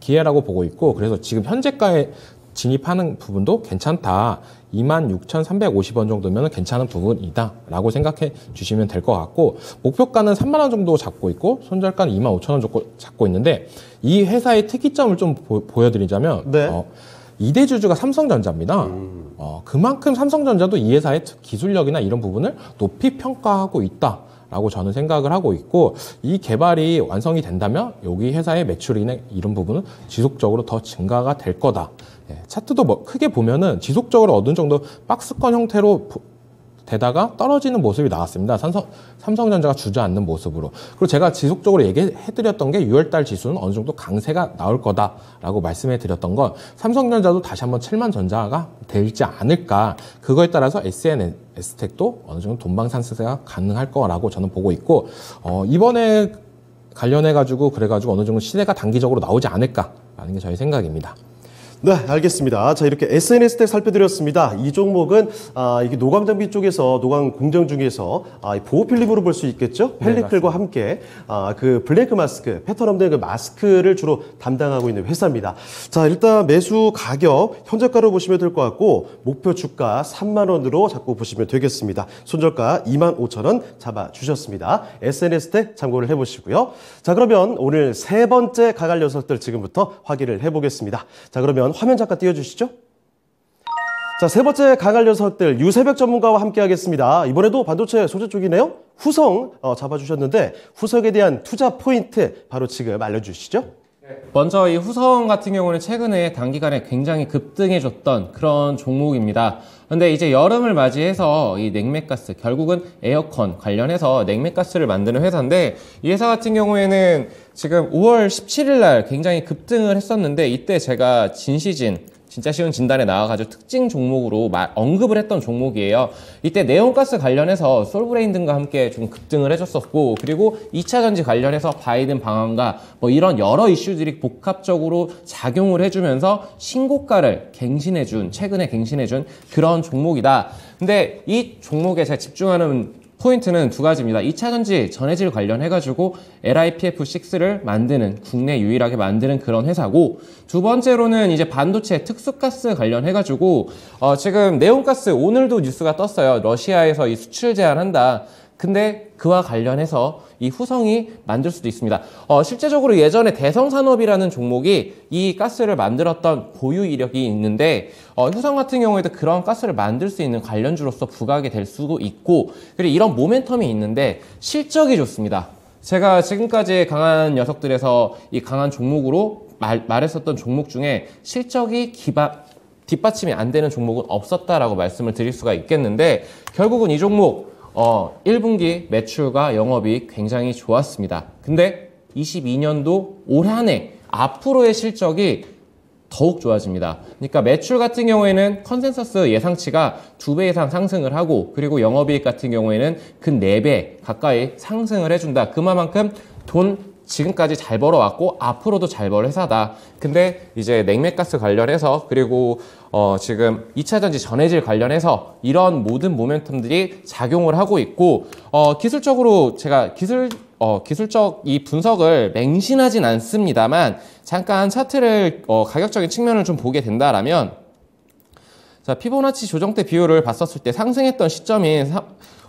기회라고 보고 있고, 그래서 지금 현재가에 진입하는 부분도 괜찮다. 26,350원 정도면 괜찮은 부분이다 라고 생각해 주시면 될 것 같고, 목표가는 3만원 정도 잡고 있고 손절가는 25,000원 정도 잡고 있는데, 이 회사의 특이점을 좀 보여드리자면 네. 2대 주주가 삼성전자입니다. 그만큼 삼성전자도 이 회사의 기술력이나 이런 부분을 높이 평가하고 있다라고 저는 생각을 하고 있고, 이 개발이 완성이 된다면 여기 회사의 매출이나 이런 부분은 지속적으로 더 증가가 될 거다. 차트도 크게 보면은 지속적으로 어느 정도 박스권 형태로 되다가 떨어지는 모습이 나왔습니다. 삼성전자가 주저앉는 모습으로. 그리고 제가 지속적으로 얘기해드렸던 게 6월달 지수는 어느 정도 강세가 나올 거다라고 말씀해드렸던 건, 삼성전자도 다시 한번 7만 전자가 되지 않을까. 그거에 따라서 SNS텍도 어느 정도 돈방산세가 가능할 거라고 저는 보고 있고, 이번에 관련해가지고 그래가지고 어느 정도 시세가 단기적으로 나오지 않을까라는 게 저의 생각입니다. 네, 알겠습니다. 자, 이렇게 SNS텍 살펴드렸습니다. 이 종목은 이게 노광 장비 쪽에서 노광 공정 중에서 보호 필름으로 볼 수 있겠죠? 펠리클과 함께 그 블랭크 마스크, 패턴 없는 그 마스크를 주로 담당하고 있는 회사입니다. 자, 일단 매수 가격 현재가로 보시면 될 것 같고, 목표 주가 3만 원으로 잡고 보시면 되겠습니다. 손절가 25,000원 잡아 주셨습니다. SNS텍 참고를 해보시고요. 자, 그러면 오늘 세 번째 강할 녀석들 지금부터 확인을 해보겠습니다. 자, 그러면 화면 잠깐 띄워주시죠. 자, 세 번째 강할 녀석들 유세벽 전문가와 함께 하겠습니다. 이번에도 반도체 소재 쪽이네요. 후성 잡아주셨는데 후성에 대한 투자 포인트 바로 지금 알려주시죠. 먼저 이 후성 같은 경우는 최근에 단기간에 굉장히 급등해줬던 그런 종목입니다. 근데 이제 여름을 맞이해서 이 냉매가스, 결국은 에어컨 관련해서 냉매가스를 만드는 회사인데 이 회사 같은 경우에는 지금 5월 17일 날 굉장히 급등을 했었는데 이때 제가 진짜 쉬운 진단에 나와가지고 특징 종목으로 언급을 했던 종목이에요. 이때 네온가스 관련해서 솔브레인 등과 함께 좀 급등을 해줬었고, 그리고 2차 전지 관련해서 바이든 방한과 뭐 이런 여러 이슈들이 복합적으로 작용을 해주면서 신고가를 최근에 갱신해준 그런 종목이다. 근데 이 종목에 제가 집중하는 포인트는 두 가지입니다. 2차 전지 전해질 관련해가지고 LiPF6를 만드는, 국내 유일하게 만드는 그런 회사고, 두 번째로는 이제 반도체 특수가스 관련해가지고, 지금 네온가스 오늘도 뉴스가 떴어요. 러시아에서 이 수출 제한한다. 근데 그와 관련해서 이 후성이 만들 수도 있습니다. 실제적으로 예전에 대성산업이라는 종목이 이 가스를 만들었던 고유 이력이 있는데 후성 같은 경우에도 그런 가스를 만들 수 있는 관련주로서 부각이 될 수도 있고, 그리고 이런 모멘텀이 있는데 실적이 좋습니다. 제가 지금까지 강한 녀석들에서 이 강한 종목으로 말했었던 종목 중에 실적이 뒷받침이 안 되는 종목은 없었다라고 말씀을 드릴 수가 있겠는데, 결국은 이 종목 1분기 매출과 영업이 굉장히 좋았습니다. 근데 22년도 올 한 해 앞으로의 실적이 더욱 좋아집니다. 그러니까 매출 같은 경우에는 컨센서스 예상치가 2배 이상 상승을 하고, 그리고 영업이익 같은 경우에는 근 4배 가까이 상승을 해준다. 그만큼 돈 지금까지 잘 벌어왔고 앞으로도 잘 벌 회사다. 근데 이제 냉매가스 관련해서, 그리고 지금 2차 전지 전해질 관련해서 이런 모든 모멘텀들이 작용을 하고 있고, 기술적으로 제가 기술적 이 분석을 맹신하진 않습니다만 잠깐 차트를 가격적인 측면을 좀 보게 된다라면, 자, 피보나치 조정대 비율을 봤었을 때 상승했던 시점인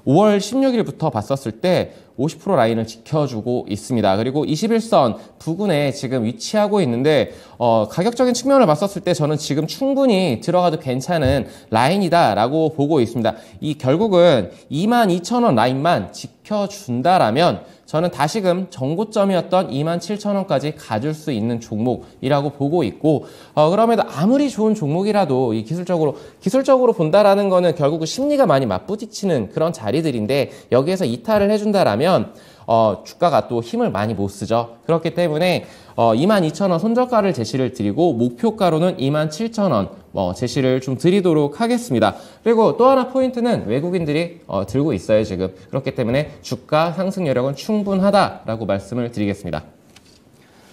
5월 16일부터 봤었을 때 50% 라인을 지켜주고 있습니다. 그리고 21선 부근에 지금 위치하고 있는데 가격적인 측면을 봤었을 때 저는 지금 충분히 들어가도 괜찮은 라인이다라고 보고 있습니다. 이 결국은 22,000원 라인만 지켜준다라면 저는 다시금 정고점이었던 27,000원까지 가줄 수 있는 종목이라고 보고 있고, 그럼에도 아무리 좋은 종목이라도 이 기술적으로 본다라는 거는 결국은 심리가 많이 맞부딪히는 그런 자리들인데, 여기에서 이탈을 해준다라면 주가가 또 힘을 많이 못 쓰죠. 그렇기 때문에 22,000원 손절가를 제시를 드리고 목표가로는 27,000원 제시를 좀 드리도록 하겠습니다. 그리고 또 하나 포인트는 외국인들이 들고 있어요, 지금. 그렇기 때문에 주가 상승 여력은 충분하다라고 말씀을 드리겠습니다.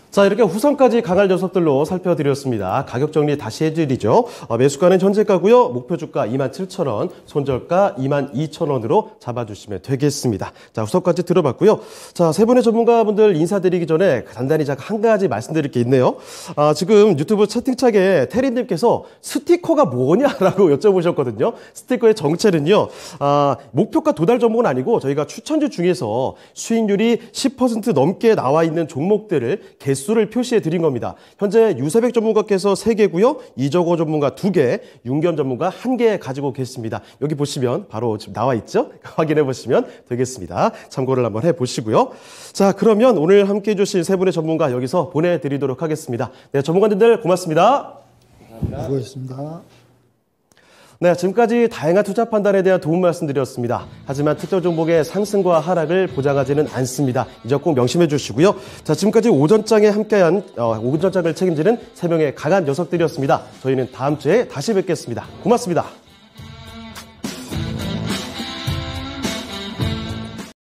자, 이렇게 후성까지 강할 녀석들로 살펴드렸습니다. 가격 정리 다시 해드리죠. 매수가는 현재가고요. 목표 주가 27,000원, 손절가 22,000원으로 잡아주시면 되겠습니다. 자, 후성까지 들어봤고요. 자, 세 분의 전문가분들 인사드리기 전에 간단히 한 가지 말씀드릴 게 있네요. 지금 유튜브 채팅창에 태린님께서 스티커가 뭐냐라고 여쭤보셨거든요. 스티커의 정체는요, 목표가 도달 종목은 아니고 저희가 추천주 중에서 수익률이 10% 넘게 나와 있는 종목들을 개수를 표시해 드린 겁니다. 현재 유세백 전문가께서 3개고요. 이정호 전문가 2개, 윤겸 전문가 1개 가지고 계십니다. 여기 보시면 바로 지금 나와 있죠? 확인해 보시면 되겠습니다. 참고를 한번 해 보시고요. 자, 그러면 오늘 함께 해 주신 세 분의 전문가 여기서 보내드리도록 하겠습니다. 네, 전문가님들 고맙습니다. 수고하셨습니다. 네, 지금까지 다양한 투자 판단에 대한 도움 말씀드렸습니다. 하지만 특정 종목의 상승과 하락을 보장하지는 않습니다. 이 점 꼭 명심해 주시고요. 자, 지금까지 오전장에 함께한 오전장을 책임지는 3명의 강한 녀석들이었습니다. 저희는 다음 주에 다시 뵙겠습니다. 고맙습니다.